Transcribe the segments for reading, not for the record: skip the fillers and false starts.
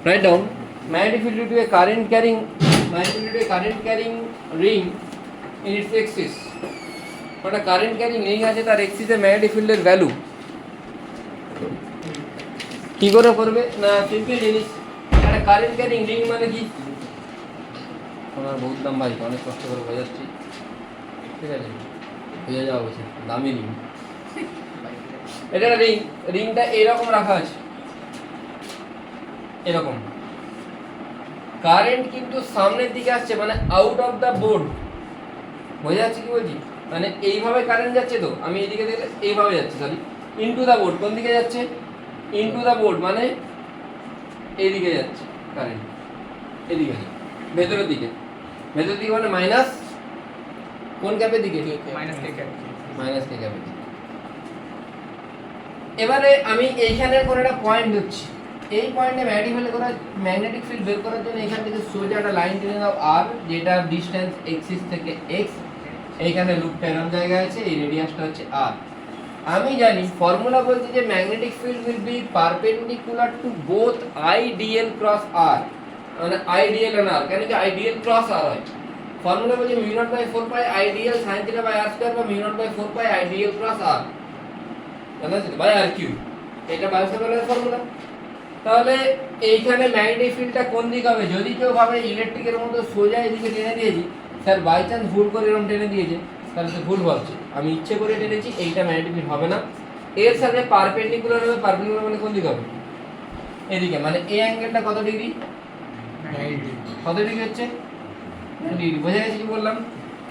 Write down magnetic field due to a current carrying ring in its axis. But a current carrying ring আছে তার axis এ magnetic field এর value কি করে করবে না simple জিনিস একটা কারেন্ট ক্যারিং রিং মানে কি আমার বহুত দাম ভাই অনেক কষ্ট করে বোঝাচ্ছি ঠিক আছে বুঝে যাওয়া উচিত দামি রিং এটা রিংটা এরকম রাখা আছে এরকম কারেন্ট কিন্তু সামনের দিকে আসছে মানে আউট অফ দ্য বোর্ড বোঝা যাচ্ছে কি বলছি মানে এইভাবে কারেন্ট যাচ্ছে তো আমি এইদিকে দেখলে এইভাবে যাচ্ছে সরি ইনটু দ্য বোর্ড কোন দিকে যাচ্ছে ইনটু দ্য বোর্ড মানে এইদিকে যাচ্ছে কারেন্ট এদিকে ভেতরের দিকে মানে মাইনাস কোন ক্যাপের দিকে মাইনাস কে ক্যাপের দিকে এবারে আমি এইখানের কোন একটা পয়েন্ট ধরছি এই পয়েন্টে ম্যাগনেটিক ফিল্ড বের করার জন্য এখান থেকে সোজা একটা লাইন টেনে দাও আর যেটা ডিসটেন্স এক্সিস থেকে এক্স এইখানে লুপটা এরকম জায়গায় আছে এই রেডিয়াসটা হচ্ছে আর আমি জানি ফর্মুলা বলছে যে magnetic field will be perpendicular to both IDL cross R মানে আইডিএল এন্ড আর কেন কি আইডিএল ক্রস আর হয় ফর্মুলা বলছে mu naught by 4 pi IDL sin theta by R square বা mu naught by 4 pi IDL cross R জানা আছে by R Q এটা বায়োসাভারের formula তাহলে এইখানে ম্যাগনেটিক ফিল্ডটা কোন দিকে হবে যদি কেউ ভাবে ইলেকট্রিকের মতো সোজা এদিকে টেনে দিয়েছি স্যার বাই চান্স ভুল করে এরকম টেনে দিয়েছে তাহলে তো ভুল ভাবছে আমি ইচ্ছে করে টেনেছি এইটা ম্যাগনেটিক ফিল্ড হবে না এর সাথে পারপেন্ডিকুলার হবে পারপেন্ডিকুলার মানে কোন দিকে হবে এদিকে মানে এই অ্যাঙ্গেলটা কত ডিগ্রি 90 কত ডিগ্রি হচ্ছে 90 ডিগ্রি বোঝা গেছে কি বললাম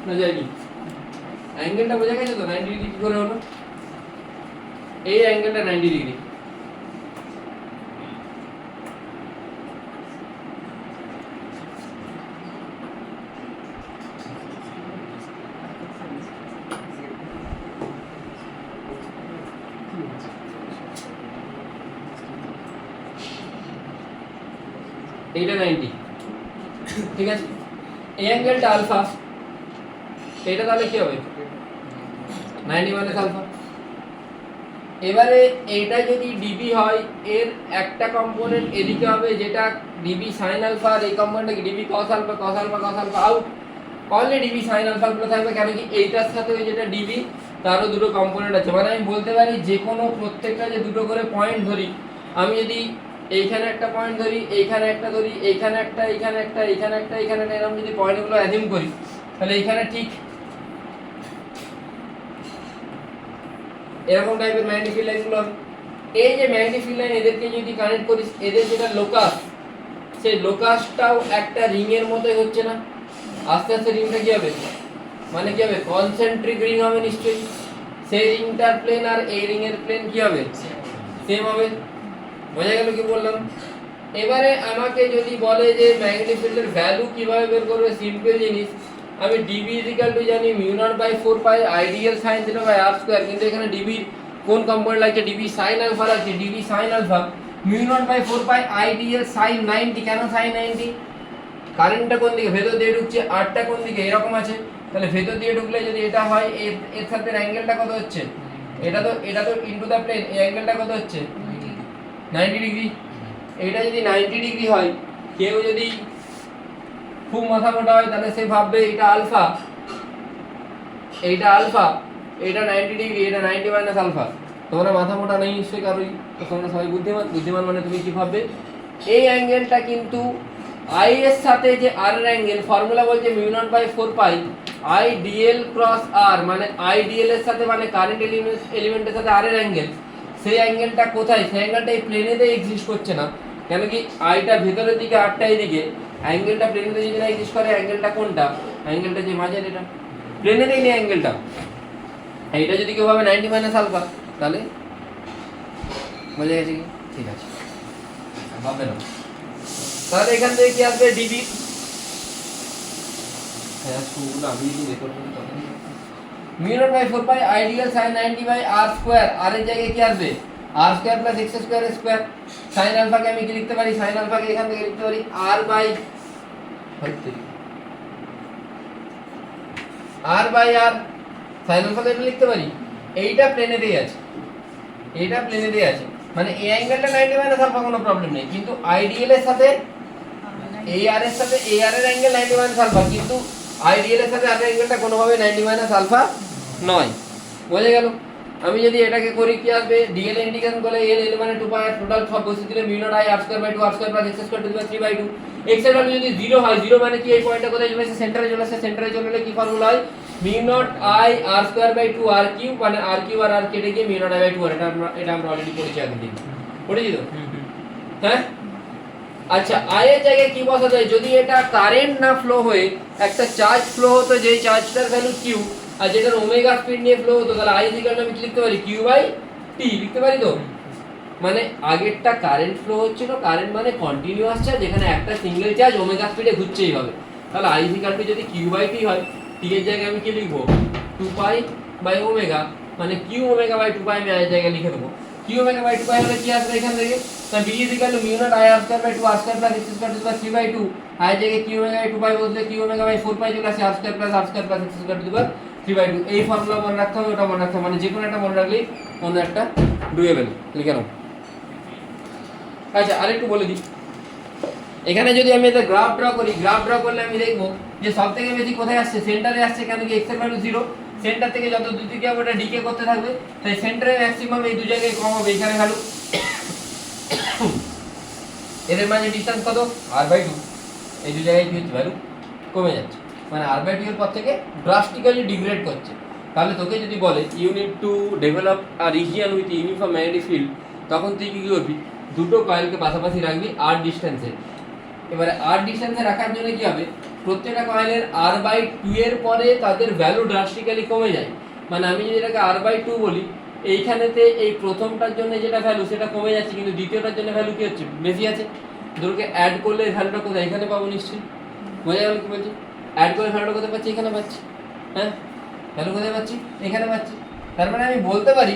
না যায়নি অ্যাঙ্গেলটা বোঝা গেছে তো 90 ডিগ্রি কি করে হলো এই অ্যাঙ্গেলটা 90 ডিগ্রি এইটা 90 ঠিক আছে এই অ্যাঙ্গেলটা আলফা এটা তাহলে কি হবে 90 মাইনাস আলফা এবারে এইটা যদি ডিবি হয় এর একটা কম্পোনেন্ট এদিকে হবে যেটা ডিবি sin আলফা আর এই কম্পোনেন্টটা কি dB cos alpha out only dB sin alpha গুলো থাকবে কেন কি এইটার সাথে ওই যেটা ডিবি তারও দুটো কম্পোনেন্ট আছে মানে আমি বলতে পারি যে কোনো প্রত্যেকটা যে দুটো করে পয়েন্ট ধরি আমি যদি এইখানে একটা পয়েন্ট ধরি এইখানে একটা ধরি এইখানে একটা এইখানে একটা এইখানে একটা এইখানে একটা এরকম যদি পয়েন্টগুলো অ্যাজিউম করি তাহলে এইখানে ঠিক এরকম টাইপের ম্যাগনেটিক ফিল্ড লাইনগুলো এই যে ম্যাগনেটিক ফিল্ড লাইন এদেরকে যদি কানেক্ট করিস এদের যেটা লোকাস সেই লোকাসটাও একটা রিং এর মতোই হচ্ছে না আস্তে আস্তে রিংটা কি হবে মানে কি হবে কনসেন্ট্রিক রিং হবে নিশ্চয়ই সেই রিংটার প্লেন আর এই রিং এর প্লেন কি হবে সেম হবে বোঝা গেল কি বললাম এবারে আমাকে যদি বলে যে ম্যাগনেটিক ফিল্ডের ভ্যালু কিভাবে বের করবে সিম্পল জিনিস আমি dB জানি mu naught by 4 pi ideal sin theta by r square কিন্তু এখানে dB কোন কম্পোনেন্ট লাগছে dB sin আলফা লাগছে dB sin alpha mu naught by 4 pi ideal sin 90 কেন sin 90 কারেন্টটা কোন দিকে ভেতর দিয়ে ঢুকছে আরটা কোন দিকে এরকম আছে তাহলে ভেতর দিয়ে ঢুকলে যদি এটা হয় এর সাথে অ্যাঙ্গেলটা কত হচ্ছে এটা তো ইনটু দা প্লেন এই অ্যাঙ্গেলটা কত হচ্ছে 90 ডিগ্রি এইটা যদি 90 ডিগ্রি হয় কেউ যদি খুব মাথা মোটা হয় তাহলে সে ভাববে এটা আলফা এটা 90 ডিগ্রি এটা 90 মাইনাস আলফা তোমরা মাথা মোটা নেই নিশ্চয়ই কারোই তোমরা সবাই বুদ্ধিমান মানে তুমি কি ভাববে এই অ্যাঙ্গেলটা কিন্তু আই এর সাথে যে আর এর অ্যাঙ্গেল ফর্মুলা বলছে mu naught by 4 pi I DL cross R মানে আই ডিএল এর সাথে মানে কারেন্ট এলিমেন্টের সাথে আর এর অ্যাঙ্গেল সেই অ্যাঙ্গেলটা কোথায় সেই অ্যাঙ্গেলটা এই প্লেনেতে এক্সিস্ট করছে না কেন কি আইটা ভেতরের দিকে আরটা এইদিকে অ্যাঙ্গেলটা প্লেনেতে যদি না এক্সিস্ট করে অ্যাঙ্গেলটা কোনটা অ্যাঙ্গেলটা যে মাঝের এটা প্লেনেতেই নেই অ্যাঙ্গেলটা এইটা যদি কেউ ভাবে 90 মাইনাস আলফা তাহলে বোঝা গেছে কি ঠিক আছে ভাববে না তাহলে এখান থেকে কি আসবে ডিবি হ্যাঁ শুনুন আমি যদি রেকর্ড করি তখন mu naught by 4 pi ideal sin 90 by r square R এর জায়গায় কি আসবে r square plus x square square sin alpha কে আমি কি লিখতে পারি sin আলফা কে এখান থেকে লিখতে পারি r by r sin alpha কে লিখতে পারি এইটা প্লেনেতেই আছে মানে এই অ্যাঙ্গেলটা 90 মাইনাস আলফা কোনো প্রবলেম নেই, কিন্তু আইডিয়াল এর সাথে এই আর এর সাথে এই আর এর অ্যাঙ্গেল 90 মাইনাস আলফা, কিন্তু আইডিয়াল এর সাথে আর অ্যাঙ্গেলটা কোনোভাবে 90 মাইনাস আলফা নয়। বোঝা গেল? আমি যদি এটাকে করি কি আসবে, ডিএল ইন্টিগ্রেশন করলে এল এল মানে 2 পাই টোটাল সব বসে দিলে mu naught I R square by 2 R square plus X square to the power 3/2। X এর ভ্যালু যদি 0 হয়, 0 মানে কি এই পয়েন্টটা কোথায় চলে আসে, সেন্টারে চলে আসে। সেন্টারে চলে এলে কি ফর্মুলা হয়, mu naught I R square by 2 R cube, মানে আর কিউব আর কেটে গিয়ে mu naught I by 2 R. এটা আমরা অলরেডি পড়েছি আগের দিন, পড়েছি তো? হ্যাঁ, আচ্ছা আই এর জায়গায় কি বসা যায়, যদি এটা কারেন্ট না ফ্লো হয়ে একটা চার্জ ফ্লো হতো, যেই চার্জটার ভ্যালু কিউ আর যেটার ওমেগা স্পিড নিয়ে ফ্লো হতো, তাহলে আই ইকুয়াল টু আমি কি লিখতে পারি, কিউ বাই টি লিখতে পারি তো। মানে আগেরটা কারেন্ট ফ্লো হচ্ছিল, কারেন্ট মানে কন্টিনিউয়াস চার্জ, যেখানে একটা সিঙ্গেল চার্জ ওমেগা স্পিডে ঘুরছে এইভাবে, তাহলে আই ইকুয়াল টু যদি কিউ বাই টি হয়, টি এর জায়গায় আমি কি লিখবো, 2 পাই বাই ওমেগা, মানে কিউ ওমেগা বাই 2 পাই আমি আই এর জায়গায় লিখে দেবো। কিউ ওমেগা বাই 2 পাই হলে কি আসবে এখান থেকে, তাহলে B is equal to mu naught I R square by 2 R square plus X square to the power 3/2। I এর জায়গায় কিউ ওমেগা বাই 2 পাই বলতে কিউ ওমেগা বাই 4 পাই চলে আসে, R square plus X square to the power 3/2। এই formula মনে রাখতে হবে, ওটা মনে রাখতে হবে, মানে যে কোনো একটা মনে রাখলেই অন্য একটা ডুয়েবল লিখে নাও। আচ্ছা আরেকটু বলে দিই, এখানে যদি আমি এটা গ্রাফ ড্র করি, গ্রাফ ড্র করলে আমি দেখবো যে সবথেকে বেশি কোথায় আসছে, সেন্টারে আসছে, কেন কি এক্স এর ভ্যালু 0, সেন্টার থেকে যত দূর দিকে হবে ওটা ডিকে করতে থাকবে, তাই সেন্টারে ম্যাক্সিমাম এই দু জায়গায় কম হবে। এখানে ভ্যালু এদের মাঝে ডিসটেন্স কত, r/2, এই দু জায়গায় কি হচ্ছে, ভ্যালু কমে যাচ্ছে, মানে r/2 এর পর থেকে ড্রাস্টিক্যালি ডিগ্রেড করছে। তাহলে তোকে যদি বলে you need to develop a region with uniform magnetic field, তখন তুই কি করবি, দুটো কয়েলকে পাশাপাশি রাখবি r ডিসটেন্সে। এবারে r ডিসটেন্সে রাখার জন্য কি হবে, প্রত্যেকটা কয়েলের r/2 এর পরে তাদের ভ্যালু ড্রাস্টিক্যালি কমে যায়। মানে আমি যদি এটাকে r/2 বলি, এইখানেতে এই প্রথমটার জন্য যেটা ভ্যালু সেটা কমে যাচ্ছে, কিন্তু দ্বিতীয়টার জন্য ভ্যালু কি হচ্ছে, বেশি আছে। দুটোকে অ্যাড করলে ভ্যালুটা কোথায়, এখানে পাবো নিশ্চয়ই। বোঝা গেল কি বলছি, অ্যাড করে ভ্যালুটা কোথায় পাচ্ছি, এখানে পাচ্ছি। হ্যাঁ, ভ্যালু কোথায় পাচ্ছি, এখানে পাচ্ছি। তার মানে আমি বলতে পারি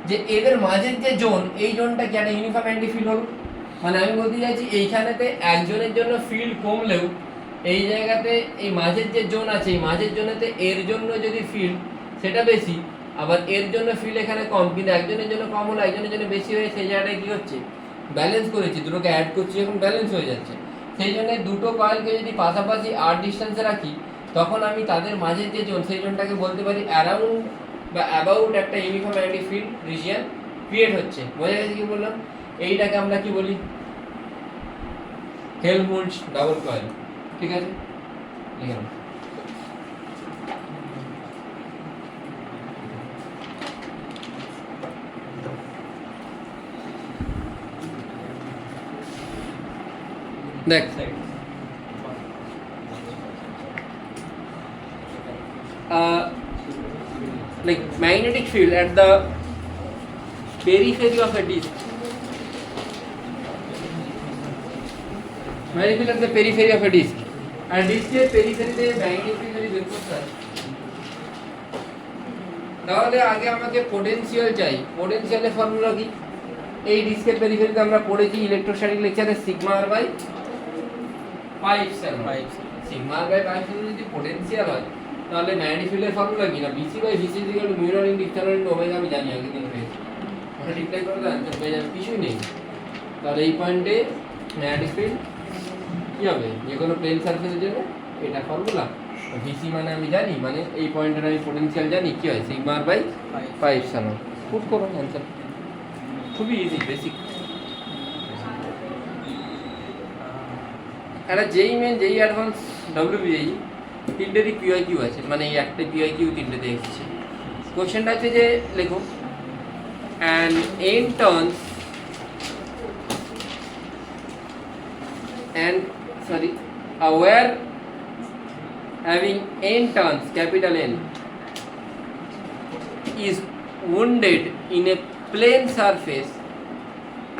যে এদের মাঝের যে জোন, এই জোনটা কি একটা ইউনিফর্ম ম্যাগনেটিক ফিল্ড হলো। মানে আমি বলতে চাইছি এইখানেতে একজনের জন্য ফিল্ড কমলেও এই জায়গাতে এই মাঝের যে জোন আছে, এই মাঝের জোনেতে এর জন্য যদি ফিল্ড সেটা বেশি, আবার এর জন্য ফিল্ড এখানে কম, কিন্তু একজনের জন্য কম হলো একজনের জন্য বেশি হয়ে সেই জায়গাটায় কি হচ্ছে, ব্যালেন্স করেছি, দুটোকে অ্যাড করছি, এখন ব্যালেন্স হয়ে যাচ্ছে। সেই জন্য দুটো কয়েলকে যদি পাশাপাশি আর ডিস্টেন্সে রাখি, তখন আমি তাদের মাঝের যে জোন, সেই জোনটাকে বলতে পারি অ্যারাউন্ড বা অ্যাবাউট একটা uniform magnetic field region create হচ্ছে। বোঝা গেছে কি বললাম? এইটাকে আমরা কি বলি, হেলমহোল্টজ ডাবল কয়েল। ঠিক আছে, লিখে নাও। দেখ like magnetic field at the periphery of a disk, magnetic field at the periphery of a disk, and disk এর periphery তে magnetic field যদি বের করতে হয়, তাহলে আগে আমাকে পোটেনশিয়াল চাই। পোটেনশিয়ালের ফর্মুলা কি, এই ডিস্কের পেরিফেরিতে আমরা পড়েছি ইলেকট্রোস্ট্যাটিক লেকচারে, sigma R by pi epsilon. Sigma R by pi epsilon যদি পোটেনশিয়াল হয়, তাহলে ম্যাগনেটিক ফিল্ডের ফর্মুলা কি না, BC by VC equal to mu naught into epsilon into omega. আমি জানি আগে দিন পেয়েছি, ওটা রিপ্লাই করে দেন আনসার পেয়ে যাবে, কিছুই নেই। তাহলে এই পয়েন্টে ম্যাগনেটিক ফিল্ড কি হবে, যে কোনো প্লেন সারফেসের জন্য এটা ফর্মুলা। ভিসি মানে আমি জানি, মানে এই পয়েন্টের আমি পোটেনশিয়াল জানি, কি হয়, sigma R by pi epsilon. Put করো আনসার, খুবই ইজি, বেসিক। একটা যেই মেন যেই অ্যাডভান্স ডব্লিউবিআই তিনটেরই পিআইকিউ আছে, মানে এই একটা পিআইকিউ তিনটেতে এসেছে। কোশ্চেনটা আছে যে লেখো an n turns and a wire having n turns, capital N, is wounded in a plane surface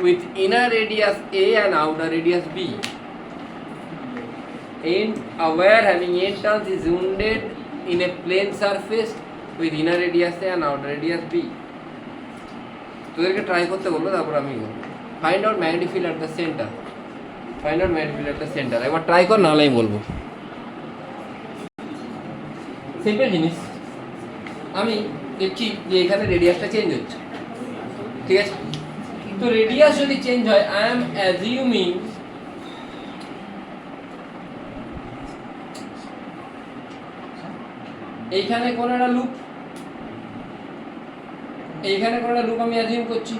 with inner radius A and outer radius B. A wire having n turns is wounded in a plane surface with inner radius A and outer radius B. তোদেরকে try করতে বলবো, তারপর আমি find out magnetic field at the centre. Find out magnetic field at the centre, একবার try কর, নাহলে আমি বলবো। সিম্পল জিনিস, আমি দেখছি যে এখানে রেডিয়াসটা চেঞ্জ হচ্ছে, ঠিক আছে। তো রেডিয়াস যদি চেঞ্জ হয়, আই এম অ্যাজিউমিং এইখানে কোন একটা লুপ, এইখানে কোন একটা লুপ আমি অ্যাজিউম করছি,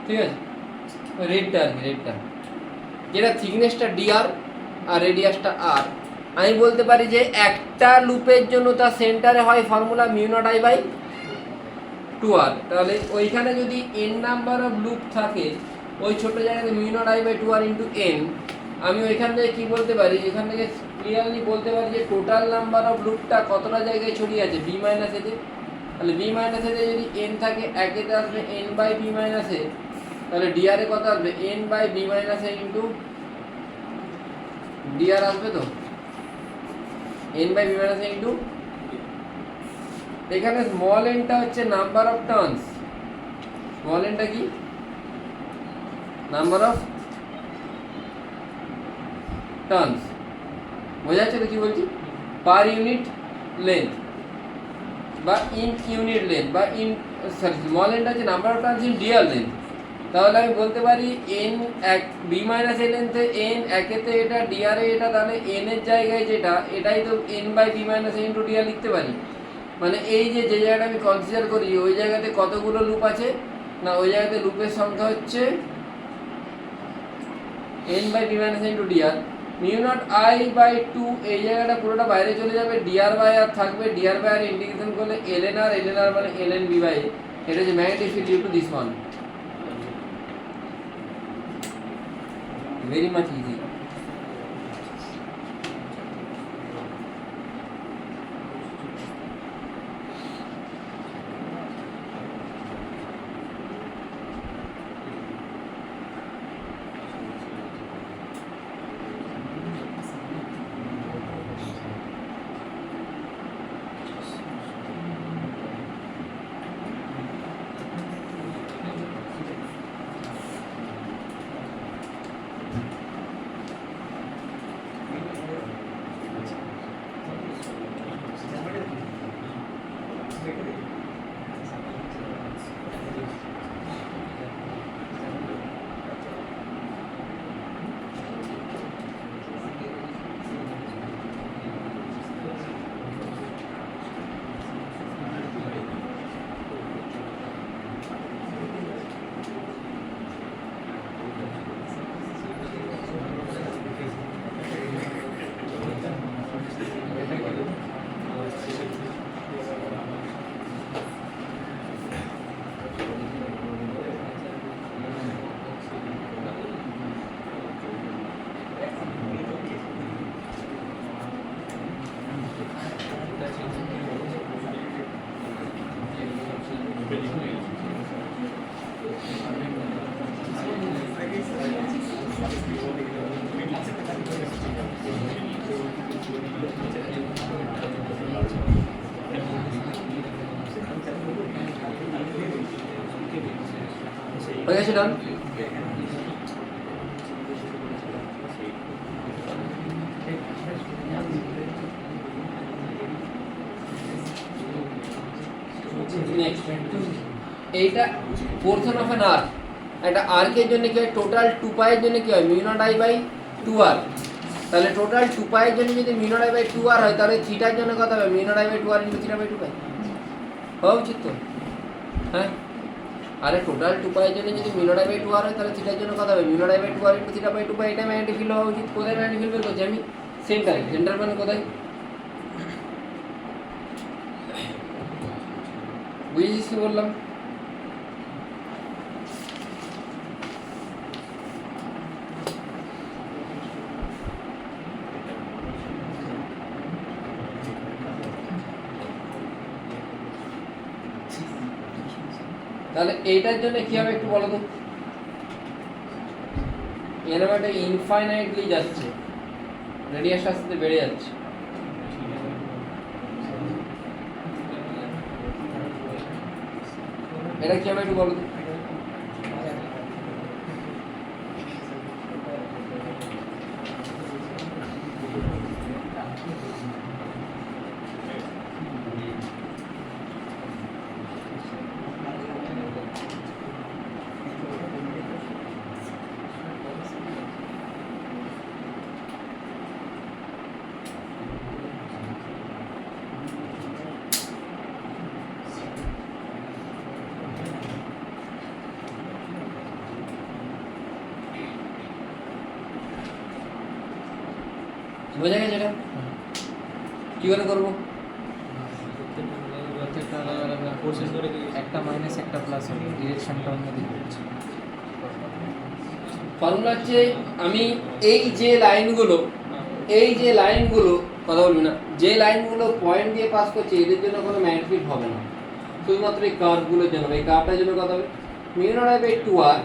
ঠিক আছে? রেডটা আর কি, রেডটা যেটা থিকনেসটা dr আর রেডিয়াসটা r, আমি বলতে পারি যে একটা লুপের জন্য তার সেন্টারে হয় formula mu naught I by 2r। তাহলে ওইখানে যদি n নাম্বার অফ লুপ থাকে, ওই ছোট জায়গাতে mu naught I by 2r into n, আমি ওইখান থেকে কি বলতে পারি, এখান থেকে ক্লিয়ারলি বলতে পারি যে টোটাল নাম্বার অফ লুপটা কতটা জায়গায় ছড়িয়ে আছে b মাইনাস এতে। তাহলে b মাইনাস এতে যদি n থাকে, একেতে আসবে n by b minus A, তাহলে dr এ কত আসবে n by b minus A into dr আসবে, তো n by b minus A into, এখানে স্মল এনটা হচ্ছে নাম্বার অফ টার্নস, স্মল এনটা কি নাম্বার অফ টার্নস, বোঝা যাচ্ছে তো কি বলছি, পার ইউনিট লেন্থ বা ইন ইউনিট লেন্থ বা ইন, সরি স্মল এনটা হচ্ছে number of turns in dear length. তাহলে আমি বলতে পারি n এক বি মাইনাস এ লেন্থে n একেতে এটা dr এ এটা, তাহলে n এর জায়গায় যেটা এটাই তো n by B minus A into dr লিখতে পারি। মানে এই যে যে জায়গাটা আমি কনসিডার করি ওই জায়গাতে কতগুলো লুপ আছে না, ওই জায়গাতে লুপের সংখ্যা হচ্ছে n by B minus into dr, mu naught I by 2, এই জায়গাটা পুরোটা বাইরে চলে যাবে, dr বাই আর থাকবে, dr বাই আর ইন্টিগ্রেশন করলে ln r, ln r মানে ln b বাই, এটা হচ্ছে magnetic field due to this one. very much easy. হয়ে গেছে, ডান। এইটা পোরশন অফ এন আর্ক, একটা আর্কের জন্য কি হয়, টোটাল 2 পাইয়ের জন্য কি হয় mu naught I by 2r। তাহলে টোটাল 2 পাইয়ের জন্য যদি mu naught I by 2r হয়, তাহলে থিটার জন্য কত হবে mu naught I by 2r into theta by 2 pi, হওয়া উচিত তো, হ্যাঁ। আরে টোটাল 2 পাইয়ের জন্য যদি mu naught I by 2r হয়, তাহলে থিটার জন্য কত হবে mu naught I by 2r into theta by 2 pi. এটা ম্যাগনেটিক ফিল্ড হওয়া উচিত। কোথায় ম্যাগনেটিক ফিল্ড বের করছি আমি, সেন্টারে, সেন্টার মানে কোথায়, বুঝেছিস কি বললাম? তাহলে এইটার জন্য কি হবে একটু বলো তো, এরকম একটা ইনফাইনাইটলি যাচ্ছে, রেডিয়াস আস্তে আস্তে বেড়ে যাচ্ছে, এটা কি হবে একটু বলো তো। বোঝা গেছে এটা? কি করে করবো? একটা মাইনাস একটা প্লাস হবে, ডিরেকশনটা অন্যদিকে হচ্ছে। ফর্মুলা হচ্ছে আমি এই যে লাইনগুলো কথা বলবি না, যে লাইনগুলো পয়েন্ট দিয়ে পাস করছে এদের জন্য কোনো ম্যাগনেটিক ফিল্ড হবে না, শুধুমাত্র এই কার্ভগুলোর জন্য। এই কার্ভটার জন্য কত হবে? Mu naught I by 2r,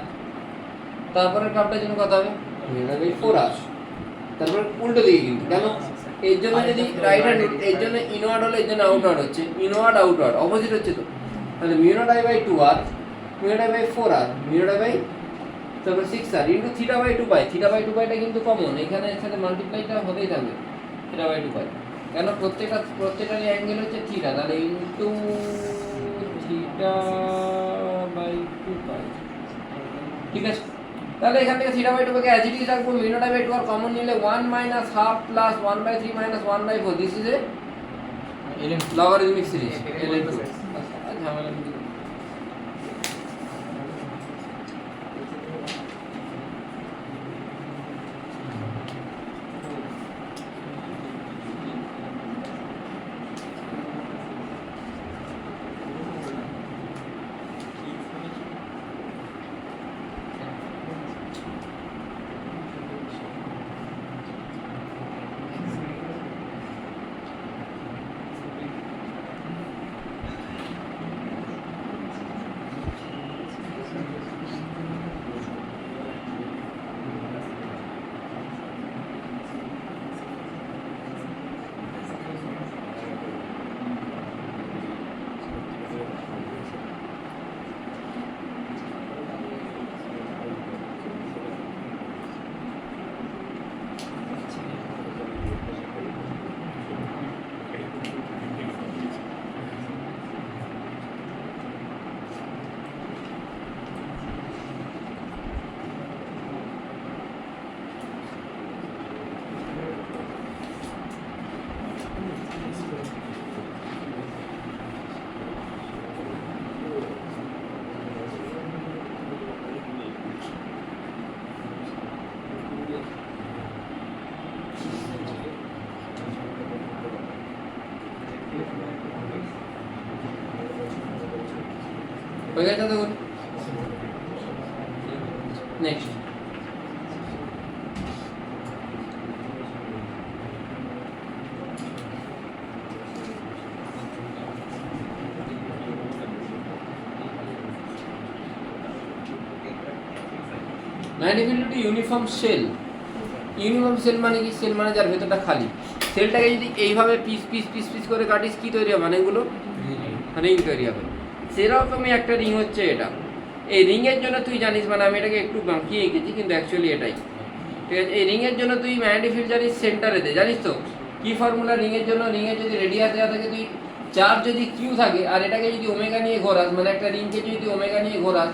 তারপরে কার্ভটার জন্য কত হবে? Mu naught by 4r। তারপরে উল্টো দিকে কিন্তু, কেন? এর জন্য যদি রাইট হ্যান্ড, এর জন্য ইনওয়ার্ড হলে এর জন্য আউটওয়ার্ড হচ্ছে, ইনওয়ার্ড আউটওয়ার্ড অপোজিট হচ্ছে তো। তাহলে mu naught I by 2r, mu naught I by 4r, mu naught I by তারপর 6r into theta by 2 pi. Theta by 2 পাইটা কিন্তু কমন, এখানে এর সাথে মাল্টিপ্লাইটা হতেই থাকবে থিটা বাই 2 পাই, কেন প্রত্যেকটারই অ্যাঙ্গেল হচ্ছে থিটা। তাহলে ইন্টু থিটা বাই 2 পাই, ঠিক আছে? তাহলে এখান থেকে থিটা বাই 2 পাইকে অ্যাজ ইট ইজ রাখবো। Mu naught I by 2 R common নিলে 1 minus half plus 1/3 minus 1/4, this is a logarithmic series ln2। ঝামেলা নেই। হয়ে গেছে তো? Next magnetic uniform cell. Uniform cell মানে কি? সেল মানে যার ভেতরটা খালি। সেলটাকে যদি এইভাবে পিস পিস পিস পিস করে কাটিস, কি তৈরি হবে? মানে এগুলো রিং তৈরি হবে। সেরকমই একটা রিং হচ্ছে এটা। এই রিংয়ের জন্য তুই জানিস, মানে আমি এটাকে একটু বাঁকিয়ে এঁকেছি কিন্তু অ্যাকচুয়ালি এটাই, ঠিক আছে? এই রিংয়ের জন্য তুই ম্যাগনেটিক ফিল্ড জানিস সেন্টারে দে, জানিস তো কি ফর্মুলা রিংয়ের জন্য? রিংয়ের যদি রেডিয়াস দেওয়া থাকে, তুই চার্জ যদি কিউ থাকে আর এটাকে যদি ওমেগা নিয়ে ঘোরাস, মানে একটা রিংকে যদি ওমেগা নিয়ে ঘোরাস,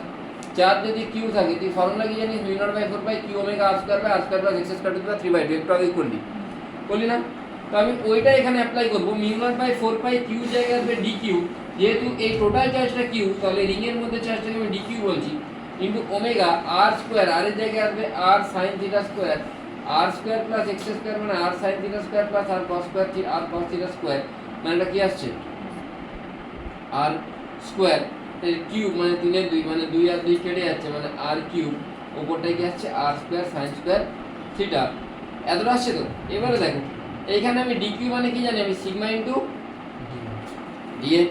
চার্জ যদি কিউ থাকে, তুই ফর্মুলা কি জানিস? Mu naught by 4 pi Q omega R square by R square plus X square to the power 3/2। একটু আগে করলি না? তো আমি ওইটা এখানে অ্যাপ্লাই করবো। Mu naught by 4 pi Q জায়গায় আসবে ডি কিউ, যেহেতু এই টোটাল চার্জটা কিউ, তাহলে রিংয়ের মধ্যে চার্জটাকে আমি ডি কিউ বলছি, ইন্টু ওমেগা আর স্কোয়ার, আর এর জায়গায় আসবে আর সাইন থিটা স্কোয়ার, আর স্কোয়ার প্লাস এক্স স্কোয়ার মানে আর সাইন থিটা স্কোয়ার প্লাস আর কস স্কোয়ার আর কস থিটা স্কোয়ার, মানে এটা কি আসছে? আর স্কোয়ার কিউব মানে 3/2, মানে 2 আর 2 কেটে যাচ্ছে, মানে আর কিউব, ওপরটায় কি আসছে? আর স্কোয়ার সাইন স্কোয়ার থিটা। এতটা আসছে তো? এবারে দেখো এইখানে আমি ডি কিউ মানে কি জানি? আমি sigma into DA,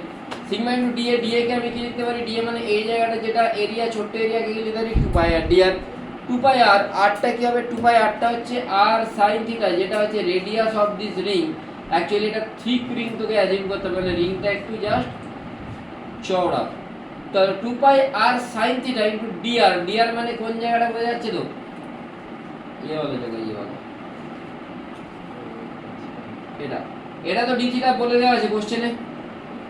sigma into DA. DA কে আমি কি লিখতে পারি? ডিএ মানে এই জায়গাটা যেটা এরিয়া, ছোট্ট এরিয়াকে কি লিখতে পারি? 2 পাই আর ডিআর। 2 পাই আর, আরটা কি হবে? 2 পাই আরটা হচ্ছে আর সাইন থিটা, যেটা হচ্ছে radius of this ring. Actually এটা থিক রিং তোকে অ্যাজিউম করতে হবে, মানে রিংটা একটু জাস্ট চওড়া। তাহলে 2 pi R sine theta into DR. DR মানে কোন জায়গাটা বোঝা যাচ্ছে তো? এই বলে জায়গা, এই বলে এটা, এটা তো ডি থিটা বলে দেওয়া আছে কোশ্চেনে।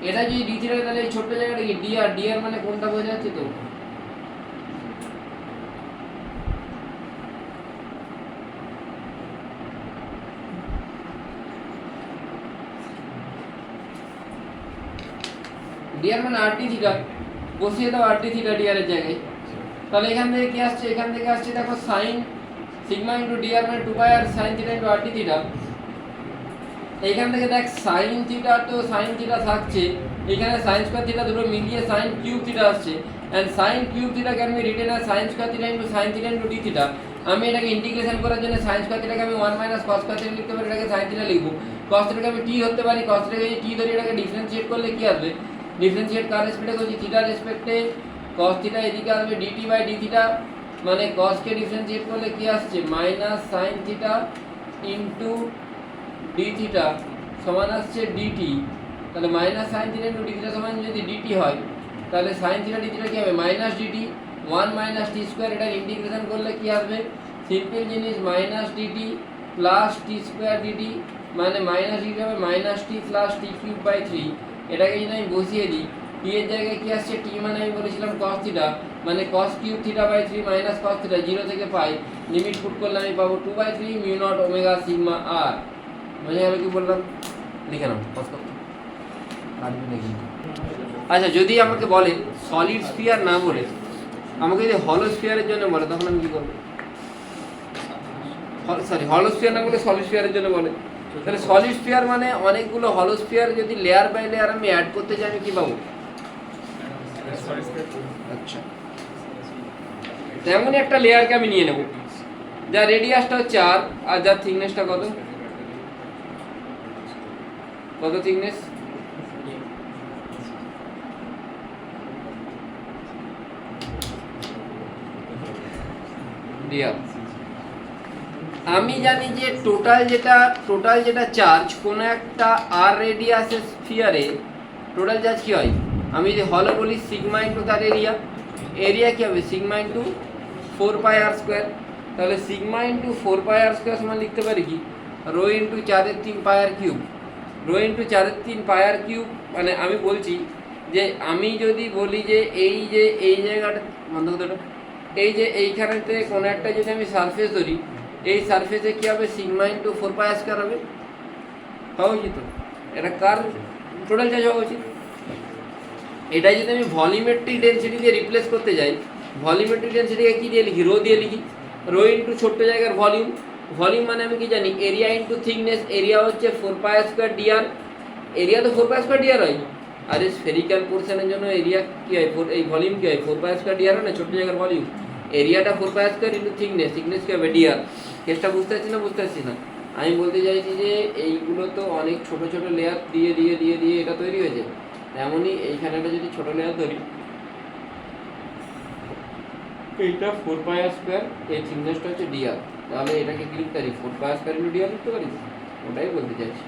এটা যদি ডি থিটা, তাহলে এই ছোট্ট জায়গাটা কি? ডিআর। ডিআর মানে কোনটা বোঝা যাচ্ছে তো? ডিআর মানে আর ডি থিটা, বসিয়ে দাও আর ডি থিটা ডিআর এর জায়গায়। তাহলে এখান থেকে কি আসছে? এখান থেকে আসছে দেখো সাইন সিগমা ইন্টু ডিআর মানে 2 pi R sine theta into R D theta. এইখান থেকে দেখ সাইন থিটা তো সাইন থিটা থাকছে, এখানে সাইন স্কয়ার থিটা দুটো মিলিয়ে সাইন কিউব থিটা আসছে, and sine cube theta can be written as sine square theta into sine theta into D theta. আমি এটাকে ইন্টিগ্রেশন করার জন্য সাইন স্কয়ার থিটাকে আমি 1 মাইনাস cos স্কয়ার থিটা লিখতে পারি, এটাকে সাইন থিটা লিখবো। cos থিটাকে আমি t ধরতে পারি, cos থিটাকে যদি t ধরি এটাকে ডিফারেন্সিয়েট করলে কি আসবে, ডিফারেন্সিয়েট কার রেসপেক্টে করছি, থিটার রেসপেক্টে, cos থিটা এদিকে আসবে dt বাই d থিটা, মানে cos কে ডিফারেন্সিয়েট করলে কি আসছে minus sine theta into d theta সমান আসছে dt। তাহলে minus sine theta into d theta সমান যদি dt হয়, তাহলে সাইন থিটা d থিটা কি হবে minus dt 1 minus t square, এটা ইন্টিগ্রেশন করলে কি আসবে সিম্পল জিনিস minus dt plus t square dt, মানে মাইনাস dt হবে minus t plus t cube by 3। এটাকে যদি আমি বসিয়ে দিই t এর জায়গায় কি আসছে, t মানে আমি বলেছিলাম cos থিটা, মানে cos cube theta by 3 minus cos theta 0 থেকে পাই, লিমিট পুট করলে আমি পাবো 2/3 mu naught omega sigma r। বুঝে গেল কি বললাম, লিখে নাও কস কত পারবি নাকি। আচ্ছা যদি আমাকে বলে সলিড স্ফিয়ার না বলে আমাকে যদি হলো স্ফিয়ারের জন্য বলে তখন আমি কি করব, সরি হলো স্ফিয়ার না বলে সলিড স্ফিয়ারের জন্য বলে, তাহলে সলিড স্ফিয়ার মানে অনেকগুলো হলো স্ফিয়ার যদি লেয়ার বাই লেয়ার আমি অ্যাড করতে যাই আমি কি পাবো, আচ্ছা তেমনই একটা লেয়ারকে আমি নিয়ে নেব যার রেডিয়াসটা হচ্ছে r আর যার থিকনেসটা কত, কত থিকনেস, dr। আমি জানি যে টোটাল যেটা চার্জ কোন একটা r রেডিয়াসের স্ফিয়ারে টোটাল চার্জ কি হয়, আমি যদি হলো বলি সিগমা ইনটু তার এরিয়া কি হবে সিগমা ইনটু 4 পাই r স্কয়ার, তাহলে সিগমা ইনটু 4 পাই r স্কয়ার সমান লিখতে পারি কি রো ইনটু 4/3 পাই r কিউব, রো ইনটু 4/3 পাই r কিউব। মানে আমি বলছি যে আমি যদি বলি যে এই জায়গাটা বন্ধ করতে, এই যে এইখানেতে কোনো একটা যদি আমি সারফেস ধরি, এই সারফেসে কি হবে সিগমা ইনটু 4 পাই r স্কয়ার হবে, হওয়া উচিত, এটা কার টোটাল চার্জ হওয়া উচিত। এটাই যদি আমি ভলিউমেট্রিক ডেনসিটি দিয়ে রিপ্লেস করতে যাই, ভলিউমেট্রিক ডেনসিটিকে কি দিয়ে লিখি, রো দিয়ে লিখি, রো ইনটু ছোট্ট জায়গার ভলিউম, ভলিউম মানে আমি কি জানি এরিয়া ইনটু থিকনেস, এরিয়া হচ্ছে 4 পাই r স্কয়ার dr, এরিয়া তো 4 পাই r স্কয়ার dr হয়, আর এই স্ফেরিক্যাল পোরশনের জন্য এরিয়া কি হয় এই ভলিউম কি হয় 4 পাই r স্কয়ার dr হয় না, ছোট্ট জায়গার ভলিউম, এরিয়াটা 4 পাই r square into thickness, thickness কি হবে dr। কেসটা বুঝতে পারছি না, বুঝতে পারছি না, আমি বলতে চাইছি যে এইগুলো তো অনেক ছোট ছোট লেয়ার দিয়ে দিয়ে দিয়ে দিয়ে এটা তৈরি হয়েছে, তেমনই এইখানে একটা যদি ছোট লেয়ার ধরি, এইটা 4 পাই r স্কয়ার, এই থিকনেসটা হচ্ছে dr, তাহলে এটাকে কি লিখতে পারি 4 পাই r স্কয়ার ইনটু dr লিখতে পারি, ওটাই বলতে চাইছি,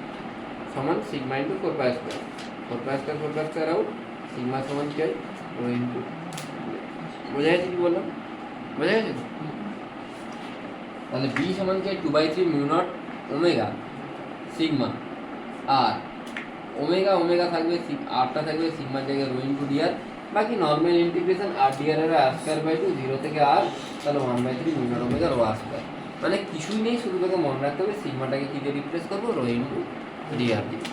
সমান সিগমা ইনটু 4 পাই r স্কয়ার, 4 পাই r স্কয়ার আউট, সিগমা সমান কি হয় রো ইনটু, বোঝা গেছে কি বললাম, বোঝা গেছে। তাহলে b সমান কি 2/3 mu naught omega sigma R omega omega থাকবে, আরটা থাকবে সিগমার জায়গায় রো ইনটু dr, বাকি নর্মাল ইন্টিগ্রেশন r dr এর r স্কয়ার বাই 2 0 থেকে r, তাহলে 1/3 mu naught omega rho r square, মানে কিছুই নেই, শুধু তোকে মনে রাখতে হবে সিগমাটাকে কি দিয়ে রিপ্লেস করব রো ইনটু dr দিয়ে,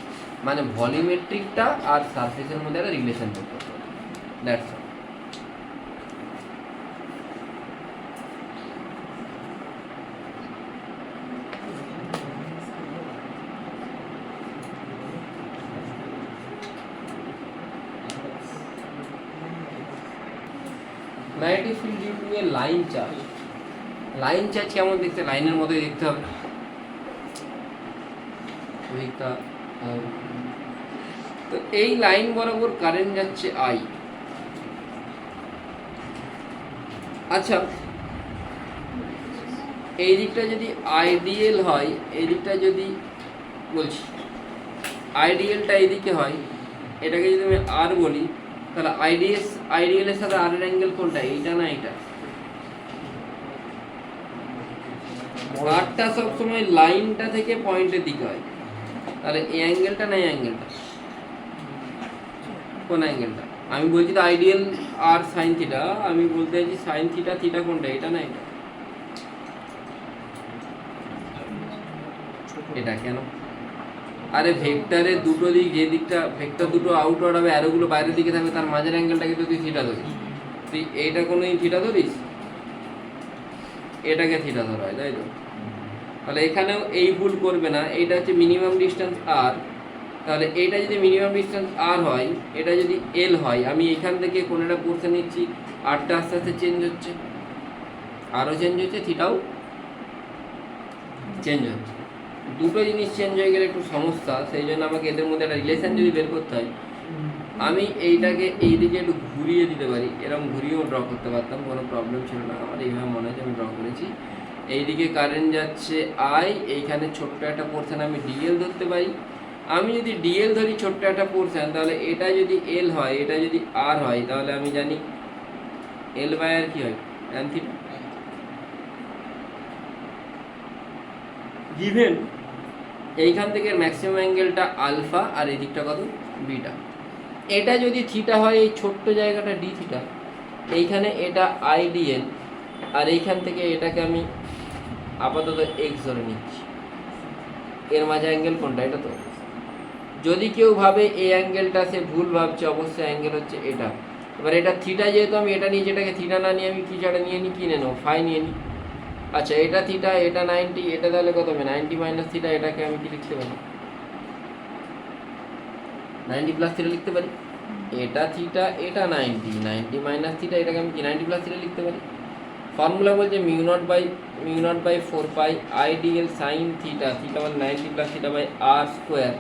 মানে ভলিউমেট্রিকটা আর সারফেসের মধ্যে একটা রিলেশন করতে হবে, that's all. Magnetic field due to a line charge, line charge কেমন দেখতে, লাইনের মতোই দেখতে হবে, তো এই লাইন বরাবর কারেন্ট যাচ্ছে I। আচ্ছা এই দিকটা যদি আইডিয়াল হয়, এই দিকটা যদি বলছি আইডিয়ালটা এইদিকে হয়, এটাকে যদি আমি আর বলি, তাহলে আইডিয়ালের সাথে আর এর অ্যাঙ্গেল কোনটা, এইটা না এটা, আরটা সবসময় লাইনটা থেকে পয়েন্টের দিকে হয়, তাহলে এই অ্যাঙ্গেলটা না এই অ্যাঙ্গেলটা, কোন অ্যাঙ্গেলটা আমি বলছি তো আইডিয়াল আর সাইন থিটা, আমি বলতে চাইছি সাইন থিটা, থিটা কোনটা, এটা না এটা, এটা কেন, আরে ভেক্টরের দুটো দিক, যে দিকটা ভেক্টর দুটো আউটওয়ার্ড হবে, অ্যারোগুলো বাইরের দিকে থাকবে, তার মাঝের অ্যাঙ্গেলটাকে তো তুই থিটা ধরিস, তুই এইটা কোনোদিন থিটা ধরিস, এটাকে থিটা ধরা হয়, তাই তো, তাহলে এখানেও এই ভুল করবে না, এইটা হচ্ছে মিনিমাম ডিস্টেন্স আর, তাহলে এইটা যদি মিনিমাম ডিস্টেন্স আর হয়, এটা যদি এল হয়, আমি এখান থেকে কোনো একটা পোর্শন নিচ্ছি, আরটা আস্তে আস্তে চেঞ্জ হচ্ছে, আরও চেঞ্জ হচ্ছে, থিটাও চেঞ্জ হচ্ছে। দুটো জিনিস চেঞ্জ হয়ে গেলে একটু সমস্যা, সেই জন্য আমাকে এদের মধ্যে একটা রিলেশন যদি বের করতে হয়, আমি এইটাকে এই দিকে একটু ঘুরিয়ে দিতে পারি, এরকম ঘুরিয়েও ড্র করতে পারতাম, কোনো প্রবলেম ছিল না। আমার এইভাবে মনে হচ্ছে আমি ড্র করেছি। এইদিকে কারেন্ট যাচ্ছে আই, এইখানে ছোট্ট একটা পোর্শন আমি ডিএল ধরতে পারি। আমি যদি ডিএল ধরি ছোট্ট একটা পোর্শন, তাহলে এটা যদি এল হয়, এটা যদি আর হয়, তাহলে আমি জানি এল বাই আর কি হয়, ট্যান থিটা। গিভেন এইখান থেকে ম্যাক্সিমাম অ্যাঙ্গেলটা আলফা আর এই দিকটা কত, বিটা। এটা যদি থিটা হয়, এই ছোট্ট জায়গাটা ডি থিটা, এইখানে এটা আইডিএল, আর এইখান থেকে এটাকে আমি আপাতত এক্স ধরে নিচ্ছি। এর মাঝে অ্যাঙ্গেল কোনটা, এটা তো। যদি কেউ ভাবে এই অ্যাঙ্গেলটা, সে ভুল ভাবছে, অবশ্যই অ্যাঙ্গেল হচ্ছে এটা। এবার এটা থিটা, যেহেতু আমি এটা নিয়েছি, এটাকে থিটা না নিয়ে আমি কি ছাড়া নিয়ে নিই, কিনে নেবো, ফাই নিয়ে নিই। আচ্ছা, এটা থিটা, এটা 90, এটা তাহলে কত হবে, 90 মাইনাস থিটা, এটাকে আমি কি লিখতে পারি, 90 প্লাস থিটা লিখতে পারি। এটা থিটা, এটা 90, 90 মাইনাস থিটা, এটাকে আমি কি 90 প্লাস থিটা লিখতে পারি। ফর্মুলা বলছে mu naught by 4 pi IDL sine theta, theta মানে 90 plus theta by R square.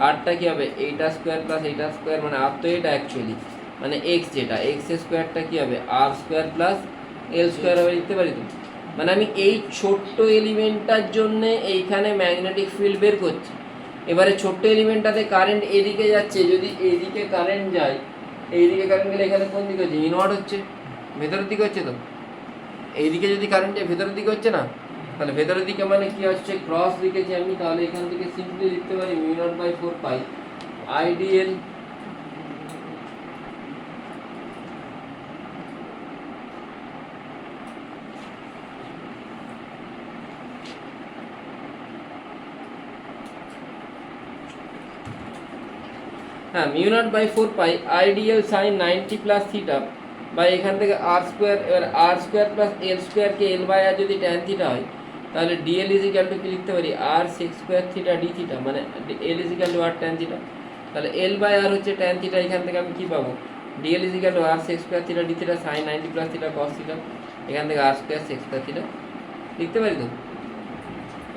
আরটা কী হবে, এইটা স্কোয়ার প্লাস এইটা স্কোয়ার, মানে আর তো এটা অ্যাকচুয়ালি, মানে এক্স, যেটা এক্স স্কোয়ারটা কী হবে, আর স্কোয়ার প্লাস এল স্কোয়ার হবে, লিখতে পারি তো। মানে আমি এই ছোট্ট এলিমেন্টটার জন্যে এইখানে ম্যাগনেটিক ফিল্ড বের করছি। এবারে ছোট্ট এলিমেন্টটাতে কারেন্ট এদিকে যাচ্ছে, যদি এইদিকে কারেন্ট যায়, এইদিকে কারেন্ট গেলে এখানে কোন দিকে হচ্ছে, ইনওয়ার্ড হচ্ছে, ভেতরের দিকে হচ্ছে তো। এইদিকে যদি কারেন্ট যায়, ভেতরের দিকে হচ্ছে না, তাহলে ভেতরের দিকে মানে কি হচ্ছে, ক্রস লিখেছি আমি, তাহলে এখান থেকে সিম্পলি লিখতে পারি mu naught by 4 pi IDL হ্যাঁ, mu naught by 4 pi IDL sine 90 plus theta বা এখান থেকে আর স্কোয়ার। এবার আর স্কোয়ার প্লাস এল স্কোয়ারকে এল বাই আর যদি ট্যান থিটা হয়, তাহলে ডিএল ইজ ইকাল টু কি লিখতে পারি, R sec square theta D theta, মানে L is equal to R tan theta. তাহলে এল বাই আর হচ্ছে ট্যান থিটা, এখান থেকে আমি কী পাবো, DL is equal to R sec square theta D theta sine 90 plus theta cos theta, এখান থেকে R square sec square theta লিখতে পারি তো।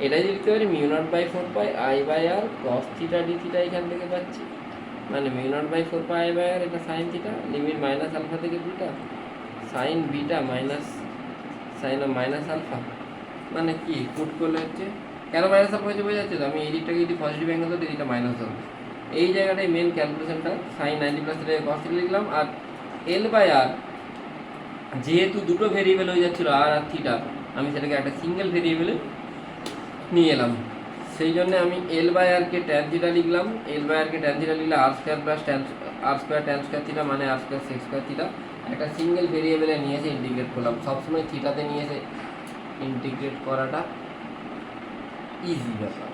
এটাই লিখতে পারি mu naught by 4 pi I by R cos theta D theta, এখান থেকে পাচ্ছি, মানে mu naught by 4 pi I by R, এটা sine theta, limit minus alpha থেকে beta, sine beta minus sine minus alpha, মানে কি পুট করলে হচ্ছে, কেন মাইনাস আলফা হচ্ছে বোঝা যাচ্ছে তো। আমি এই দিকটাকে যদি পজিটিভ অ্যাঙ্গেল ধরি, এদিকটা মাইনাস হবে, এই জায়গাটাই মেন ক্যালকুলেশনটা। Sine 90 plus theta cos theta লিখলাম, আর এল বাই আর যেহেতু দুটো ভেরিয়েবল হয়ে যাচ্ছিলো আর আর থিটা, আমি সেটাকে একটা সিঙ্গেল ভেরিয়েবলে নিয়ে এলাম, সেই জন্য আমি এল বাই আরকে ট্যান থিটা লিখলাম। এল বাই আরকে ট্যান থিটা লিখলে আর স্কোয়ার প্লাস আর স্কোয়ার ট্যান স্কোয়ার থিটা, মানে আর স্কোয়ার সেক স্কোয়ার থিটা, একটা সিঙ্গেল ভেরিয়েবলে নিয়ে এসে ইন্টিগ্রেট করলাম। সবসময় থিটাতে নিয়ে এসে ইন্টিগ্রেট করাটা ইজি ব্যাপার।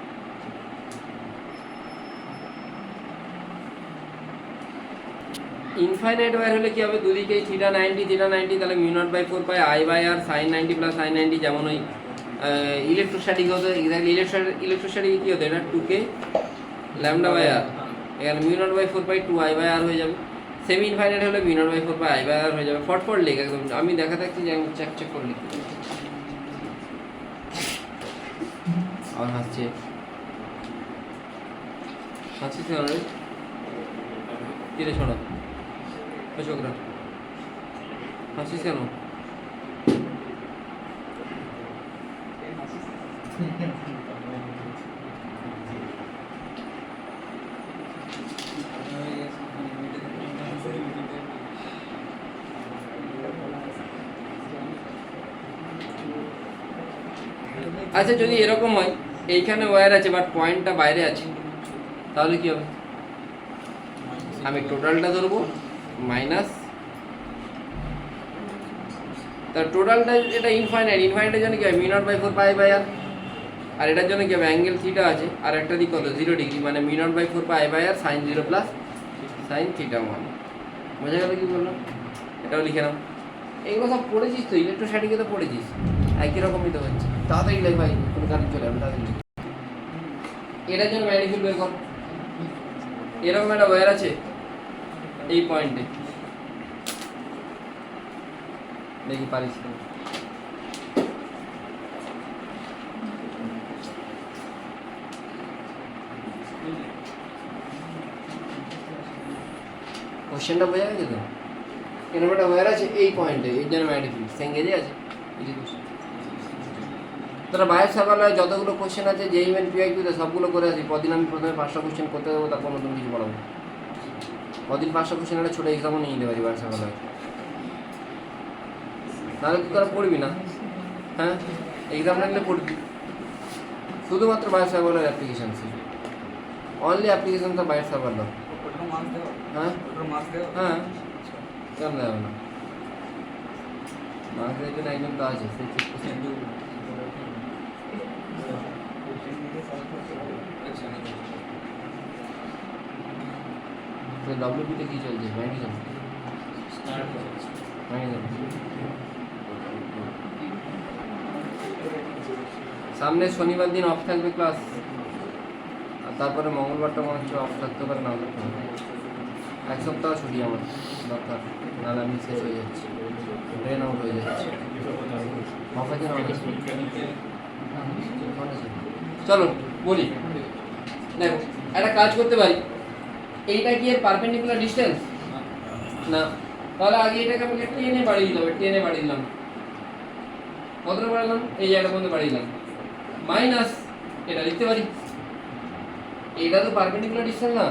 ইনফাইনাইট ওয়্যার হলে কী হবে, দুদিকেই থিটা 90, তাহলে mu naught by 4 pi I by R sine 90 plus sine 90, যেমন ওই ইলেকট্রোস্ট্যাটিক হতো, এক্স্যাক্টলি ইলেকট্রোস্ট্যাটিক কী হতো, এটা 2k ল্যামডা বাই আর, এখানে mu naught by 4 pi 2 I by R হয়ে যাবে। সেমি ইনফাইনাইট হলে mu naught by 4 pi I by R হয়ে যাবে। ফটফট লেখ একদম, আমি দেখা থাকছি যে আমি চেক করে লিখতে পারি। আর হাসছে কেন রে, কিরে শোনা ছোকরা, হাসিস কেন? আচ্ছা, যদি এরকম হয় এইখানে ওয়্যার আছে বাট পয়েন্টটা বাইরে আছে, তাহলে কি হবে, আমি টোটালটা ধরবো মাইনাস, তার টোটালটা, এটা ইনফাইনাইটের জন্য কি হবে, mu naught by 4 pi by R, আর এটার জন্য কি হবে, অ্যাঙ্গেল থিটা আছে, আর একটা দিক কত 0 ডিগ্রি, মানে mu naught by 4 pi by R sine 0 plus sine theta 1। বোঝা গেল কি বললাম, এটাও লিখে নাও। এইগুলো সব পড়েছিস তো, ইলেকট্রোস্ট্যাটিকে তো পড়েছিস। একই রকমই তো হচ্ছে। তাড়াতাড়ি লেখ ভাই, কোনো কারেন্ট চলে যাবে, তাড়াতাড়ি লেখ। এটার জন্য ম্যাগনেটিক ফিল্ড বের কর। এরকম একটা ওয়্যার আছে এই পয়েন্টে, দেখি পারিস কিনা। কোশ্চেনটা বোঝা গেছে তো? এরকম একটা ওয়্যার আছে এই পয়েন্টে, এর জন্য ম্যাগনেটিক ফিল্ড সেঙ্গেজে আছে। তোরা বায়োট সাভারলায় যতগুলো কোশ্চেন আছে যেই মেন পিআইকিউতে সবগুলো করে আসি। কদিন আমি প্রথমে 5টা কোশ্চেন করতে দেবো, তারপর নতুন কিছু পড়াবো। কদিন 5টা কোশ্চেন একটা ছোটো এক্সামও নিয়ে নিতে পারি বায়োট সাভারলায়, নাহলে তুই তোরা পড়বি না। হ্যাঁ, এক্সাম লাগলে পড়বি। শুধুমাত্র বায়োট সাভারলার অ্যাপ্লিকেশন ছিল, অনলি অ্যাপ্লিকেশন তো বায়োট সাভারলার। হ্যাঁ হ্যাঁ, কেন দেওয়া না? মার্কের জন্য একজন তো আছে, সে চেক করছে। ডব্লিউপিতে কি চলছে? ম্যাগনেটিজম। সামনে শনিবার দিন অফ থাকবে ক্লাস, আর তারপরে মঙ্গলবারটা মনে হচ্ছে অফ থাকতে পারে, না থাকতে পারে। 1 সপ্তাহ ছুটি আমার দরকার, নাহলে আমি শেষ হয়ে যাচ্ছি, ট্রেন আউট হয়ে যাচ্ছে। অফ আছে না? চলো বলি, দেখো একটা কাজ করতে পারি। এইটা কি এর পারপেন্ডিকুলার ডিসটেন্স না? তাহলে আগে এটাকে আমাকে টেনে বাড়িয়ে দিতে হবে। টেনে বাড়িয়ে দিলাম, কতটা বাড়ালাম? এই জায়গাটা পর্যন্ত বাড়িয়ে দিলাম। মাইনাস এটা লিখতে পারি, এটা তো পারপেন্ডিকুলার ডিসটেন্স না?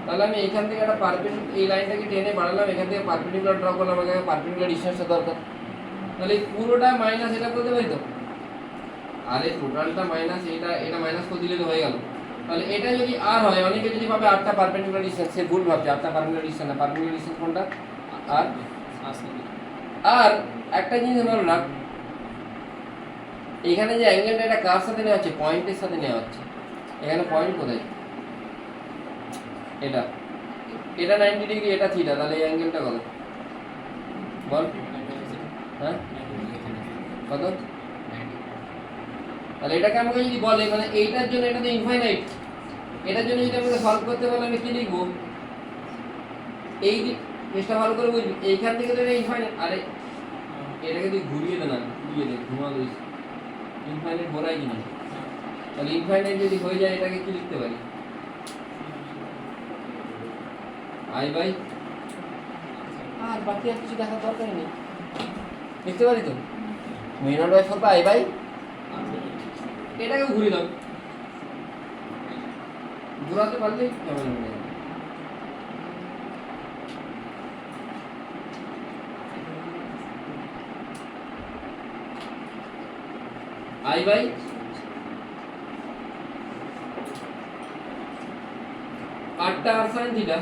তাহলে আমি এখান থেকে একটা এই লাইনটাকে টেনে বাড়ালাম, এখান থেকে পারপেন্ডিকুলার ড্র করলাম, আমাকে পারপেন্ডিকুলার ডিসটেন্সটা দরকার। তাহলে পুরোটা মাইনাস এটা করতে পারি তো? আরে টোটালটা মাইনাস এটা মাইনাস করে দিলে তো হয়ে গেল। তাহলে এটা যদি আর হয়, অনেকে যদি ভাবে 8টা পারপেন্ডিকুলার ডিসটেন্স, সে ভুল ভাবছে। 8টা পারপেন্ডিকুলার ডিসটেন্স না, পারপেন্ডিকুলার ডিসটেন্স কোনটা? আর একটা জিনিস ভালো রাখ, এখানে যে অ্যাঙ্গেলটা, এটা কার সাথে নেওয়া হচ্ছে? পয়েন্টের সাথে নেওয়া হচ্ছে। এখানে পয়েন্ট কোথায়? এটা 90 ডিগ্রি, এটা থিটা, তাহলে এই অ্যাঙ্গেলটা কত বল? হ্যাঁ কত? তাহলে এটাকে আমাকে যদি বলে, মানে এইটার জন্য এটা তো ইনফাইনাইট, এটার জন্য যদি আমাকে সলভ করতে বলে, আমি কি লিখবো? এই চেষ্টা ভালো করে বুঝবি, এইখান থেকে তো এটা ইনফাইনাইট। আরে এটাকে তুই ঘুরিয়ে দে না, ঘুরিয়ে দে, ঘুমা দিস। ইনফাইনাইট বলাই কিনা? তাহলে ইনফাইনাইট যদি হয়ে যায়, এটাকে কি লিখতে পারি? আই বাই, আর বাকি আর কিছু দেখার দরকার নেই, লিখতে পারি তো μ0/4 আই বাই, এটাকে ঘুরে দাও, ঘুরাতে পারলেই হবে না। আই বাই আটটা আর সাইন থিটা,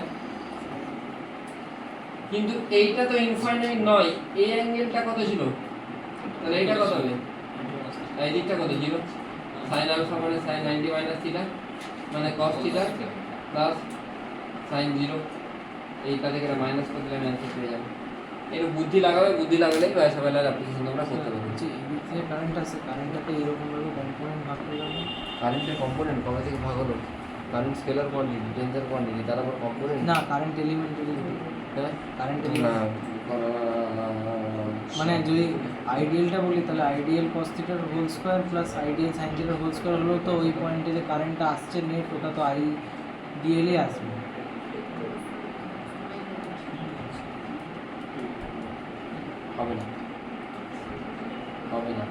কিন্তু এইটা তো ইনফাইনাইট নয়। এই অ্যাঙ্গেলটা কত ছিল? তাহলে এইটা কত হবে? এই দিকটা কত? 0। sin আলফা মানে sin 90 মাইনাস থিটা মানে cos থিটা প্লাস sin 0। এইটা থেকে মাইনাস করে দিলে আমি অ্যান্সার পেয়ে যাবো। এর বুদ্ধি লাগাবে, বুদ্ধি লাগালেই বায়োসাভারলার অ্যাপ্লিকেশন আমরা করতে পারবো। যে কারেন্ট আছে, কারেন্টটাকে এরকম ভাবে কম্পোনেন্ট ভাগ করলাম। কারেন্টের কম্পোনেন্ট কবে থেকে ভাগ হলো? কারেন্ট স্কেলার কোয়ান্টিটি, টেনজার কোয়ান্টিটি, তার আবার কম্পোনেন্ট না, কারেন্ট এলিমেন্টারি। হ্যাঁ, কারেন্ট না মানে যদি আইডিয়ালটা বলি, তাহলে আইডিয়াল cos থিটার whole square plus IDL sin থিটার হোল স্কয়ার হলো, তো ওই পয়েন্টে যে কারেন্টটা আসছে নেট, ওটা তো আইডিয়ালই আসবে। হবে না, হবে না।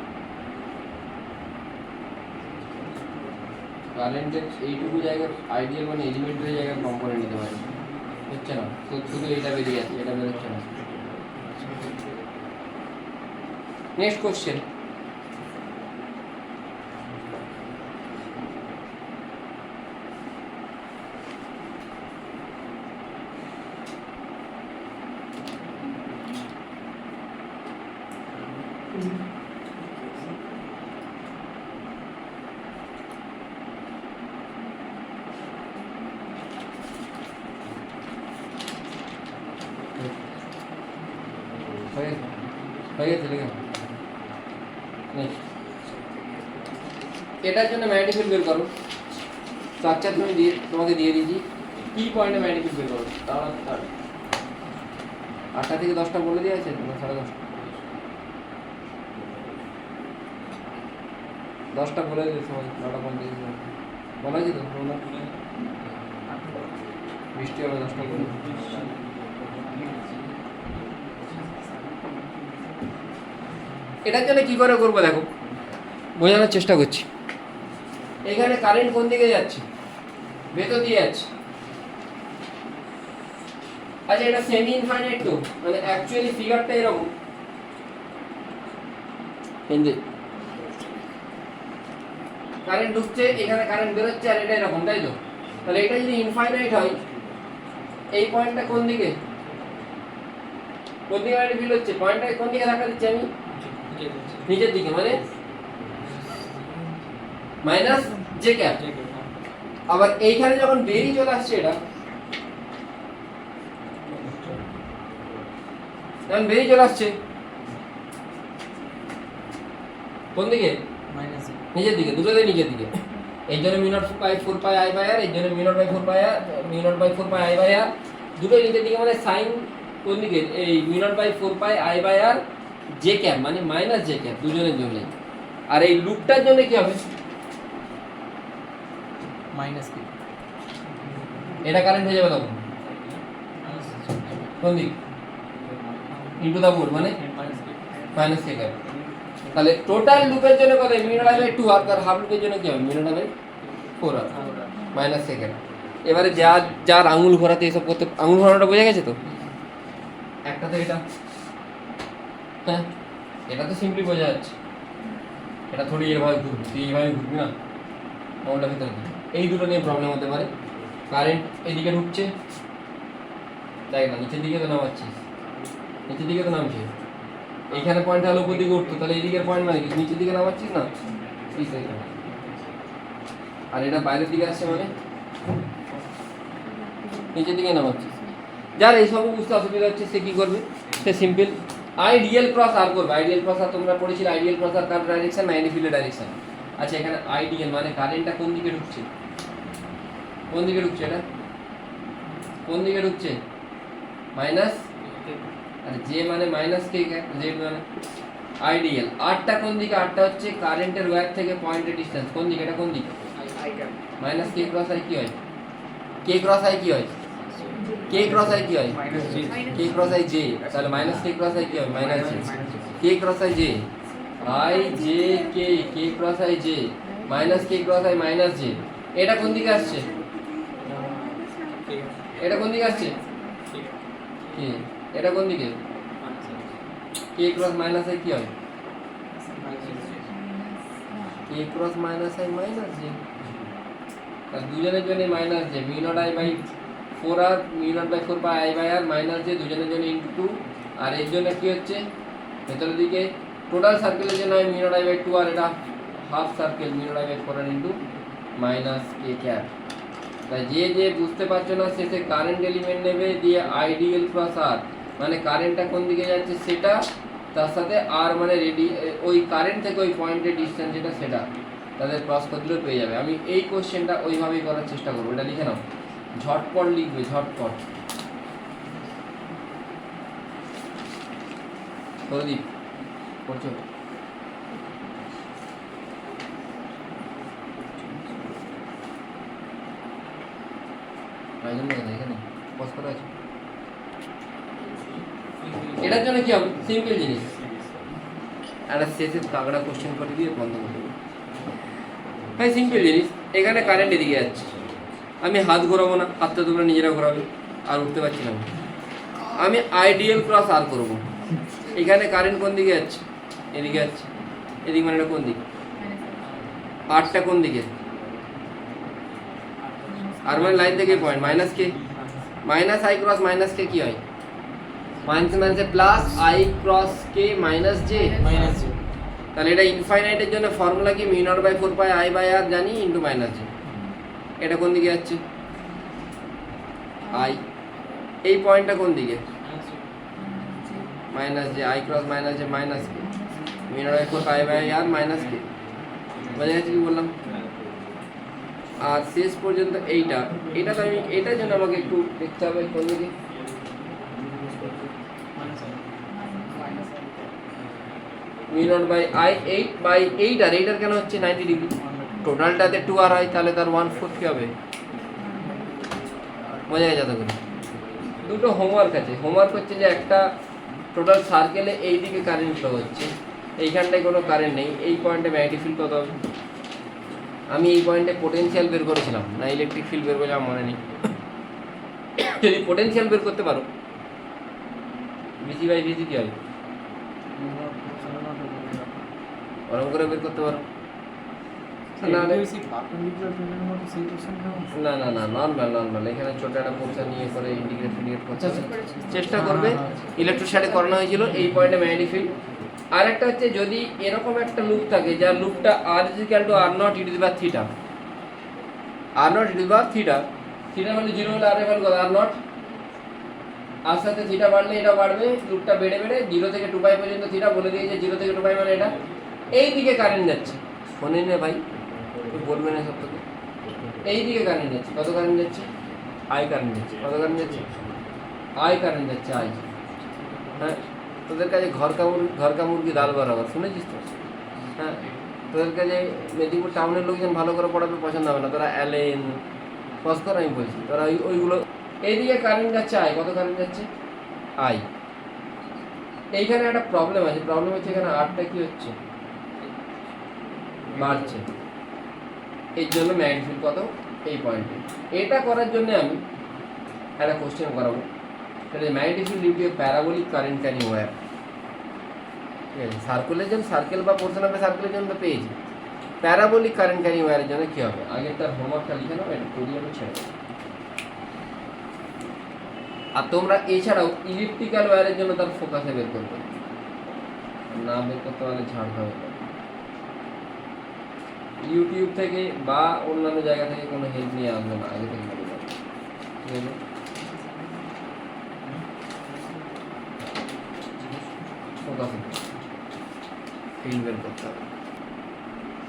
কারেন্টের এইটুকু জায়গার আইডিয়াল মানে এলিমেন্টারি জায়গার কম্পোনেন্ট নিতে পারে, হচ্ছে না। শুধু এটা বেরিয়ে যাচ্ছে, এটা বেরোচ্ছে না। নেক্সট কোশ্চেন, হয়ে গেছে লেখা। নেক্সট এটার জন্য ম্যাগনেটিক ফিল্ড বের করো। স্ট্রাকচার তোমাকে দিয়ে দিয়েছি, কি পয়েন্টে ম্যাগনেটিক ফিল্ড বের করো। তাহলে 8টা থেকে 10টা বলে দেওয়া আছে, তোমার 10:30। 10টা বলে দিয়েছে, 9:50 বলা হয়েছে তো। বৃষ্টি হবে 10টা বলে। এটার জন্য কি করে করবো দেখো, বোঝানোর চেষ্টা করছি। এখানে কারেন্ট কোন দিকে যাচ্ছে? ভেতর দিয়ে যাচ্ছে। আচ্ছা এটা সেমি ইনফাইনাইট তো, মানে অ্যাকচুয়ালি ফিগারটা এরকম, কারেন্ট ঢুকছে এখানে, কারেন্ট বেরোচ্ছে, আর এটা এরকম, তাই তো? তাহলে এটা যদি ইনফাইনাইট হয়, এই পয়েন্টটা কোন দিকে, কোন দিকে ম্যাগনেটিক ফিল্ড হচ্ছে? পয়েন্টটা কোন দিকে রাখা দিচ্ছি আমি? নিচের দিকে, মানে মাইনাস জে ক্যাপ। আবার এইখানে যখন বেরিয়ে চলে আসছে, এটা যখন বেরিয়ে চলে আসছে কোন দিকে? নিচের দিকে, দুটোতে নিচের দিকে। এই জন্য μ0/4π I/r, এই জন্য μ0/4π I/r, দুটোই নিচের দিকে, মানে সাইন কোন দিকে? এই μ0/4π I/r জে ক্যাপ, মানে মাইনাস জে ক্যাপ, দুজনের জন্য। আর এই লুপটার জন্য কি হবে? মাইনাস কি, এটা কারেন্ট হয়ে যাবে তখন কোন দিক? ইনটু দা বোর্ড, মানে মাইনাস কে ক্যাপ। তাহলে টোটাল লুপের জন্য কত? μ0/2, আর তার হাফ লুপের জন্য কি হবে? μ0/4 মাইনাস কে ক্যাপ। এবারে যার আঙুল ঘোরাতে এসব করতে, আঙুল ঘোরানোটা বোঝা গেছে তো? একটা তো এটা, হ্যাঁ এটা তো সিম্পলি বোঝা যাচ্ছে। এটা থোড়ি এভাবে ঘুরবি, তুই এইভাবে ঘুরবি না, আঙুলটা ভিতরে। এই দুটো নিয়ে প্রবলেম হতে পারে। কারেন্ট এদিকে ঢুকছে, দেখ না নিচের দিকে তো নামাচ্ছিস, নিচের দিকে তো নামছে। এইখানে পয়েন্ট হলো উপর দিকে উঠতো, তাহলে এইদিকের পয়েন্ট মানে কি? নিচের দিকে নামাচ্ছিস না, আর এটা বাইরের দিকে আসছে, মানে নিচের দিকে নামাচ্ছিস। যার এইসব বুঝতে অসুবিধা হচ্ছে সে কি করবে? সে সিম্পল আইডিয়াল ক্রস আর করবে। আইডিয়াল ক্রস আর তোমরা পড়েছিলে, আইডিয়াল ক্রস আর কার ডাইরেকশন? ম্যাগনেটিক ফিল্ডের ডাইরেকশন। আচ্ছা এখানে আইডিয়াল মানে কারেন্টটা কোন দিকে ঢুকছে? কোন দিকে ঢুকছে? এটা কোন দিকে ঢুকছে? মাইনাস, আর জে মানে মাইনাস কে ক্যাপ, জেড মানে আইডিয়াল। আরটা কোন দিকে? আরটা হচ্ছে কারেন্টের ওয়্যার থেকে পয়েন্টের ডিসটেন্স। কোন দিকে? এটা কোন দিকে? মাইনাস কে ক্রস আই কি হয়? কে ক্রস আই কি হয়? কে ক্রস আই কি হয়? K cross I J. তাহলে মাইনাস কে ক্রস আই কি হয়? Minus J. K cross I J, I J K, K cross I J minus K cross I minus J. এটা কোন দিকে আসছে? এটা কোন দিকে আসছে? কে। এটা কোন দিকে? কে ক্রস মাইনাস আই কি হয়? K cross minus I minus J. তাহলে দুজনের জন্য minus J, μ0/4r, μ0/4 I/r minus J, দুজনের জন্য ইনটু 2। আর এর জন্য কি হচ্ছে? ভেতরের দিকে টোটাল সার্কেলের জন্য হয় μ0/2, আর এটা হাফ সার্কেল μ0/4 ইনটু মাইনাস কে ক্যাপ। তাই যে বুঝতে পারছো না সে কারেন্ট এলিমেন্ট নেবে, দিয়ে আইডিয়াল ক্রস আর মানে কারেন্টটা কোন দিকে যাচ্ছে সেটা, তার সাথে আর মানে ওই কারেন্ট থেকে ওই পয়েন্টের ডিসটেন্স যেটা, সেটা তাদের ক্রস করে দিলেও পেয়ে যাবে। আমি এই কোশ্চেনটা ওইভাবেই করার চেষ্টা করবো। এটা লিখে নাও, ঝটপট লিখবে, ঝটপট। প্রদীপ করছো? এখানে পজ করা আছে। এটার জন্য কি হবে? সিম্পল জিনিস, একটা শেষে তাগড়া কোশ্চেন করে দিয়ে বন্ধ করে দেবো। ভাই সিম্পল জিনিস, এখানে কারেন্ট এদিকে যাচ্ছে, আমি হাত ঘোরাবো না, হাতটা তোমরা নিজেরা ঘোরাবে, আর উঠতে পারছি না। আমি আইডিয়াল ক্রস আর করবো। এখানে কারেন্ট কোন দিকে যাচ্ছে? এদিকে যাচ্ছে। এদিকে মানে এটা কোন দিক? আরটা কোন দিকে? আর মানে লাইন থেকে point minus K, minus I cross minus K কি হয়? মাইনাস মাইনাসে plus I cross K minus J, minus J. তাহলে এটা ইনফাইনাইটের জন্য ফর্মুলা কি? μ0/4π I/r জানি ইনটু মাইনাস জে। এটা কোন দিকে যাচ্ছে? আই। এই পয়েন্টটা কোন দিকে? Minus J, I cross minus J minus K. V naught by 4 pi by R minus K, বোঝা যাচ্ছে কি বললাম? আর শেষ পর্যন্ত এইটা তো আমি এটার জন্য আমাকে একটু দেখতে হবে কোন দিকে V naught by I 8 by 8 আর এইটার কেন হচ্ছে 90 ডিগ্রি, টোটালটাতে 2 আর হয় তাহলে তার 1/4 কি হবে? বোঝা গেছে? তো করে দুটো হোমওয়ার্ক আছে। হোমওয়ার্ক হচ্ছে যে একটা টোটাল সার্কেলে এই দিকে কারেন্ট ফ্লো হচ্ছে, এইখানটায় কোনো কারেন্ট নেই, এই পয়েন্টে ম্যাগনেটিক ফিল্ড কত হবে? আমি এই পয়েন্টে পোটেনশিয়াল বের করেছিলাম না ইলেকট্রিক ফিল্ড বের করেছিলাম মনে নেই। যদি পোটেনশিয়াল বের করতে পারো ভিসি বাই ভিসি কি হবে? ওরকম করে বের করতে পারো। না না না নর্মাল এখানে ছোট একটা পোর্শন নিয়ে করে ইন্টিগ্রেট করতে চেষ্টা করবে। ইলেকট্রোস্ট্যাটে করানো হয়েছিল এই পয়েন্টে ম্যাগনেটিক ফিল্ড। আর একটা হচ্ছে যদি এরকম একটা লুপ থাকে যার লুপটা r r not E two the power theta, r not E two the power theta, theta মানে 0 হলে r এর ভ্যালু কত? r নট, আর সাথে থিটা বাড়লে এটা বাড়বে, লুপটা বেড়ে বেড়ে 0 থেকে 2 পাই পর্যন্ত থিটা বলে দিয়েছে, 0 থেকে 2 পাই মানে এটা। এই দিকে কারেন্ট যাচ্ছে, শোনেন না ভাই, তুই বলবে না সব থেকে। এই দিকে কারেন্ট যাচ্ছে, কত কারেন্ট যাচ্ছে? আই কারেন্ট যাচ্ছে, কত কারেন্ট যাচ্ছে? আই কারেন্ট যাচ্ছে, আই। হ্যাঁ, তোদের কাছে ঘর কা মুরগি দাল বরাবর, শুনেছিস তো? হ্যাঁ, তোদের কাছে মেদিনীপুর টাউনের লোকজন ভালো করে পড়াবে পছন্দ হবে না, তোরা অ্যালেন কসকর আমি বলছি, তোরা ওইগুলো। এইদিকে কারেন্ট যাচ্ছে আই, কত কারেন্ট যাচ্ছে? আই। এইখানে একটা প্রবলেম আছে, প্রবলেম হচ্ছে এখানে আরটা কি হচ্ছে? বাড়ছে, এর জন্য ম্যাগনেটিক ফিল্ড কত? এই পয়েন্টে। এটা করার জন্য আমি একটা কোশ্চেন করাবো, সেটা magnetic field due to parabolic current carrying wire. ঠিক আছে, সার্কুলের জন্য সার্কেল বা পোর্শন অফ সার্কেলের জন্য পেয়েছি, প্যারাবোলিক কারেন্ট ক্যারিং ওয়্যারের জন্য কী হবে? আগে তার হোমওয়ার্কটা লিখে নাও, এটা করিয়ে আমি ছেড়ে দেবো। আর তোমরা এছাড়াও ইলেকট্রিক্যাল ওয়্যারের জন্য তার ফোকাসে বের করবে, না বের করতে পারলে ঝাড় খাবে। ইউটিউব থেকে বা অন্যান্য জায়গা থেকে কোনো হেল্প নিয়ে আসবে না, আগে থেকে বলে দেবো। ঠিক আছে, ফোকাসে ফিল্ড বের করতে হবে।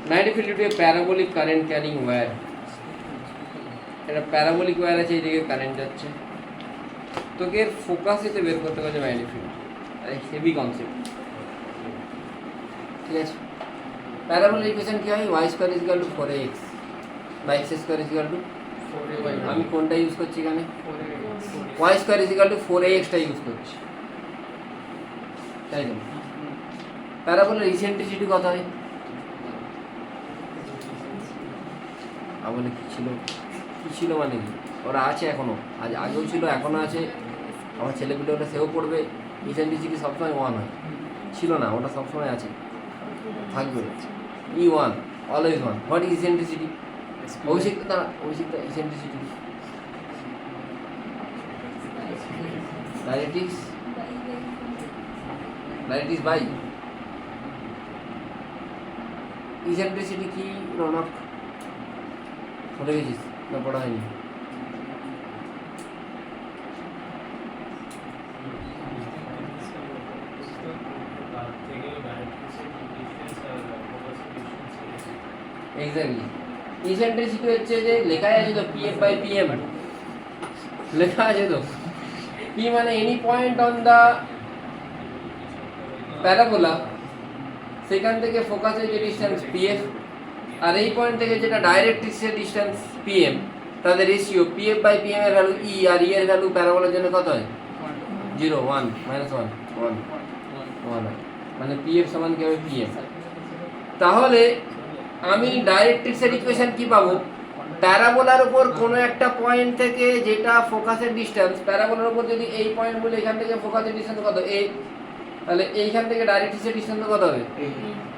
Magnetic field due to parabolic current carrying wire. এটা প্যারাবোলিক ওয়্যার আছে, এইদিকে কারেন্ট যাচ্ছে, তোকে ফোকাসেতে বের করতে পারছে ম্যাগনেটিক ফিল্ড। Heavy concept. ঠিক আছে, প্যারাবোলার ইকুয়েশন কি হয়? y square is equal two 4ax বা x square is equal two, আমি কোনটা ইউজ করছি এখানে? y square is equal two 4ax টা ইউজ করছি, তাই তো? প্যারাবোলার ইসেন্ট্রিসিটি কত হয়? আমলে কি ছিল মানে কি? ওরা আছে এখনো, আগেও ছিল, এখনো আছে, আমার ছেলেপিলে ওটা সেও পড়বে। ইসেন্ট্রিসিটি সবসময় 1 হয়, ছিল না, ওটা সবসময় আছে, থাকবে। E1 always 1. What is eccentricity? অভিষিক্ততা eccentricity. Directives by eccentricity কি রনক? পড়ে গেছিস না পড়া হয়নি? এক্স্যাক্টলি, ইসেন্ট্রিসিটি হচ্ছে যে লেখা আছে তো pf বাই pm, লেখা আছে তো। p মানে any point on the parabola, সেখান থেকে ফোকাসের যে ডিস্টেন্স pf, আর এই পয়েন্ট থেকে যেটা ডাইরেক্ট্রিক্সের ডিস্টেন্স pm, তাদের রেশিও pf বাই pm এর ভ্যালু e, আর e এর ভ্যালু প্যারাবোলার জন্য কত হয়? 0 1 -1 1 হয়, মানে pf সমান কি হবে? pm। তাহলে আমি ডাইরেক্ট্রিক্সের ইকুয়েশন কি পাবো? প্যারাবোলার উপর কোনো একটা পয়েন্ট থেকে যেটা ফোকাসের ডিস্টেন্স, প্যারাবোলার উপর যদি এই পয়েন্ট বলে এখান থেকে ফোকাসের ডিস্টেন্স কত? a, তাহলে এইখান থেকে ডাইরেক্ট্রিক্সের ডিস্টেন্স কত হবে?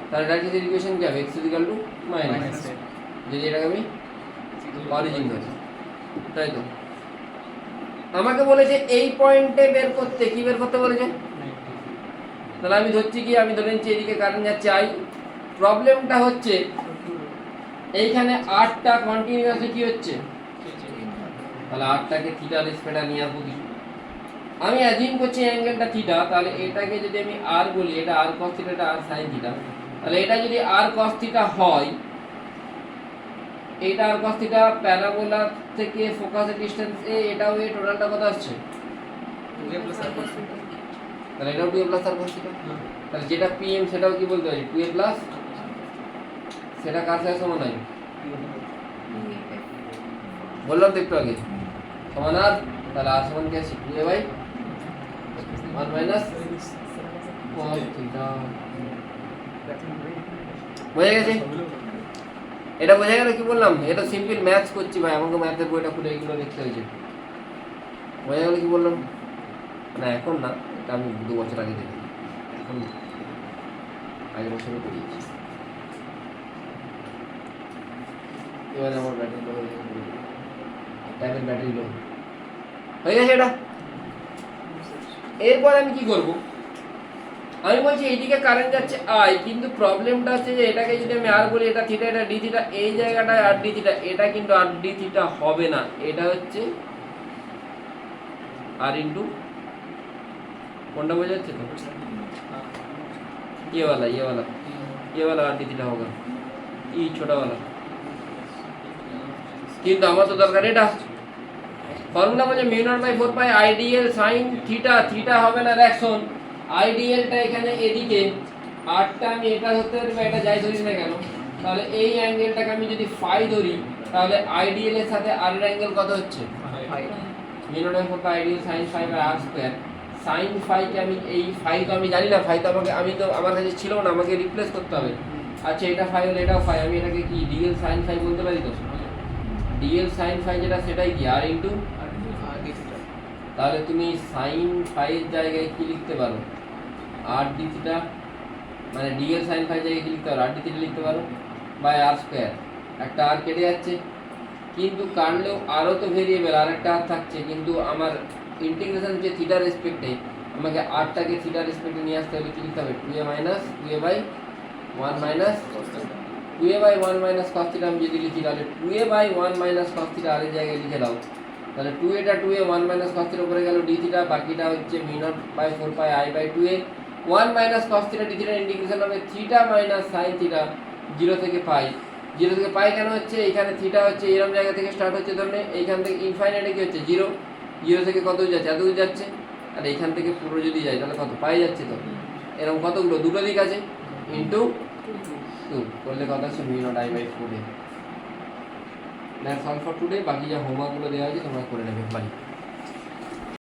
তাহলে ডাইরেক্ট্রিক্সের ইকুয়েশন কি হবে? x ইকুয়াল টু মাইনাস, যদি এটাকে আমি অরিজিন ধরি, তাই তো? আমাকে বলেছে এই পয়েন্টে বের করতে, কি বের করতে বলেছে? তাহলে আমি ধরছি কি, আমি ধরে নিচ্ছি এদিকে কারেন্ট যাচ্ছে আই। প্রবলেমটা হচ্ছে এইখানে আরটা কন্টিনিউয়াসলি কি হচ্ছে? তাহলে আরটাকে থিটা রেসপেক্টে নিয়ে আসবো কিছু, আমি অ্যাজিউম করছি অ্যাঙ্গেলটা থিটা, তাহলে এটাকে যদি আমি আর বলি, এটা আর cos থিটা, এটা আর sin থিটা, তাহলে এটা যদি আর cos থিটা হয়, এইটা আর cos থিটা প্যারাবোলা থেকে ফোকাসের ডিসটেন্স এ, এটাও এ, টোটালটা কত আসছে? 2a plus r cos theta। তাহলে এটাও 2a প্লাস আর cos থিটা। তাহলে যেটা pm সেটাও কি বলতে পারি 2a প্লাস, সেটা কার সাথে সমান হয়? বললাম তো একটু আগে সমান আর, তাহলে আর সমান কি আছে 2a by 1 minus cos theta. বোঝা গেছে? এটা বোঝা গেল কি বললাম? এটা সিম্পল ম্যাথস করছি ভাই, আমাকে ম্যাথের বইটা খুলে এগুলো দেখতে হয়েছে। বোঝা গেল কি বললাম? না এখন না, এটা আমি 2 বছর আগে দেখি, এখন আগের বছরে পড়িয়েছি। এবার আমার ব্যাটারি লো হয়ে গেছে, ট্যাবের ব্যাটারি লো হয়ে গেছে এটা। এরপর আমি কি করব? আমি বলছি এইদিকে কারেন্ট যাচ্ছে আই, কিন্তু প্রবলেমটা হচ্ছে যে এটাকে যদি আমি আর বলি, এটা থিটা, এটা ডি থিটা, এই জায়গাটায় আর ডি থিটা, এটা কিন্তু আর ডি থিটা হবে না, এটা হচ্ছে আর ইন্টু, কোনটা বোঝা যাচ্ছে তো? ये वाला আর ডি থিটা होगा, ই ছোটা वाला। কিন্তু আমার তো দরকার এটা। ফর্মুলা বলে mu naught by 4 pi IDL sine theta, theta হবে না, দেখ শোন, আইডিএলটা এখানে এদিকে, আরটা আমি এটা ধরতে পারি বা এটা যাই ধরি না কেন, তাহলে এই অ্যাঙ্গেলটাকে আমি যদি ফাই ধরি, তাহলে আইডিএল এর সাথে আর এর অ্যাঙ্গেল কত হচ্ছে? Mu naught by 4 pi IDL sine phi by R square. Sine phi কে আমি, এই ফাই তো আমি জানি না, ফাই তো আমাকে, আমি তো আমার কাছে ছিল না, আমাকে রিপ্লেস করতে হবে। আচ্ছা এটা ফাই হলে এটাও ফাই, আমি এটাকে কি ডিএল সাইন ফাই বলতে পারি তো? ডিএল সাইন ফাই যেটা সেটাই কি আর ইন্টু, তাহলে তুমি সাইন ফাই এর জায়গায় কি লিখতে পারো? আর ডি থিটা, মানে ডিএল সাইন ফাই জায়গায় কি লিখতে পারো? আর ডি থিটা লিখতে পারো বাই আর স্কয়ার। একটা আর কেটে যাচ্ছে, কিন্তু কাটলেও আরও তো ভেরিয়েবল, আর একটা আর থাকছে, কিন্তু আমার ইন্টিগ্রেশন হচ্ছে থিটার রেসপেক্টে, আমাকে আরটাকে থিটার রেসপেক্টে নিয়ে আসতে হলে কি লিখতে হবে? 2a minus 2a by 1 minus 2a by 1 minus cos theta. আমি যদি লিখি তাহলে 2a by 1 minus cos theta আর এর জায়গায় লিখে দাও, তাহলে 2a 2a 1 minus cos theta উপরে গেল ডি থিটা, বাকিটা হচ্ছে mu naught by 4 pi I by 2a 1 minus cos theta D theta integration হবে থিটা মাইনাস sin থিটা 0 থেকে পাই। 0 থেকে পাই কেন হচ্ছে? এখানে থিটা হচ্ছে এরকম জায়গা থেকে স্টার্ট হচ্ছে, ধরনে এইখান থেকে ইনফাইনাইটে কি হচ্ছে 0, 0 থেকে কত যাচ্ছে? এত দূর যাচ্ছে। আর এইখান থেকে পুরো যদি যায় তাহলে কত পাই যাচ্ছে, তো এরকম কতগুলো, দুটো দিক আছে, ইন্টু 2 করলে কত আছে? Mu naught I by 4a। That's all for today. বাকি যা হোমওয়ার্কগুলো দেওয়া হয়েছে তোমরা করে নেবে বাড়ি।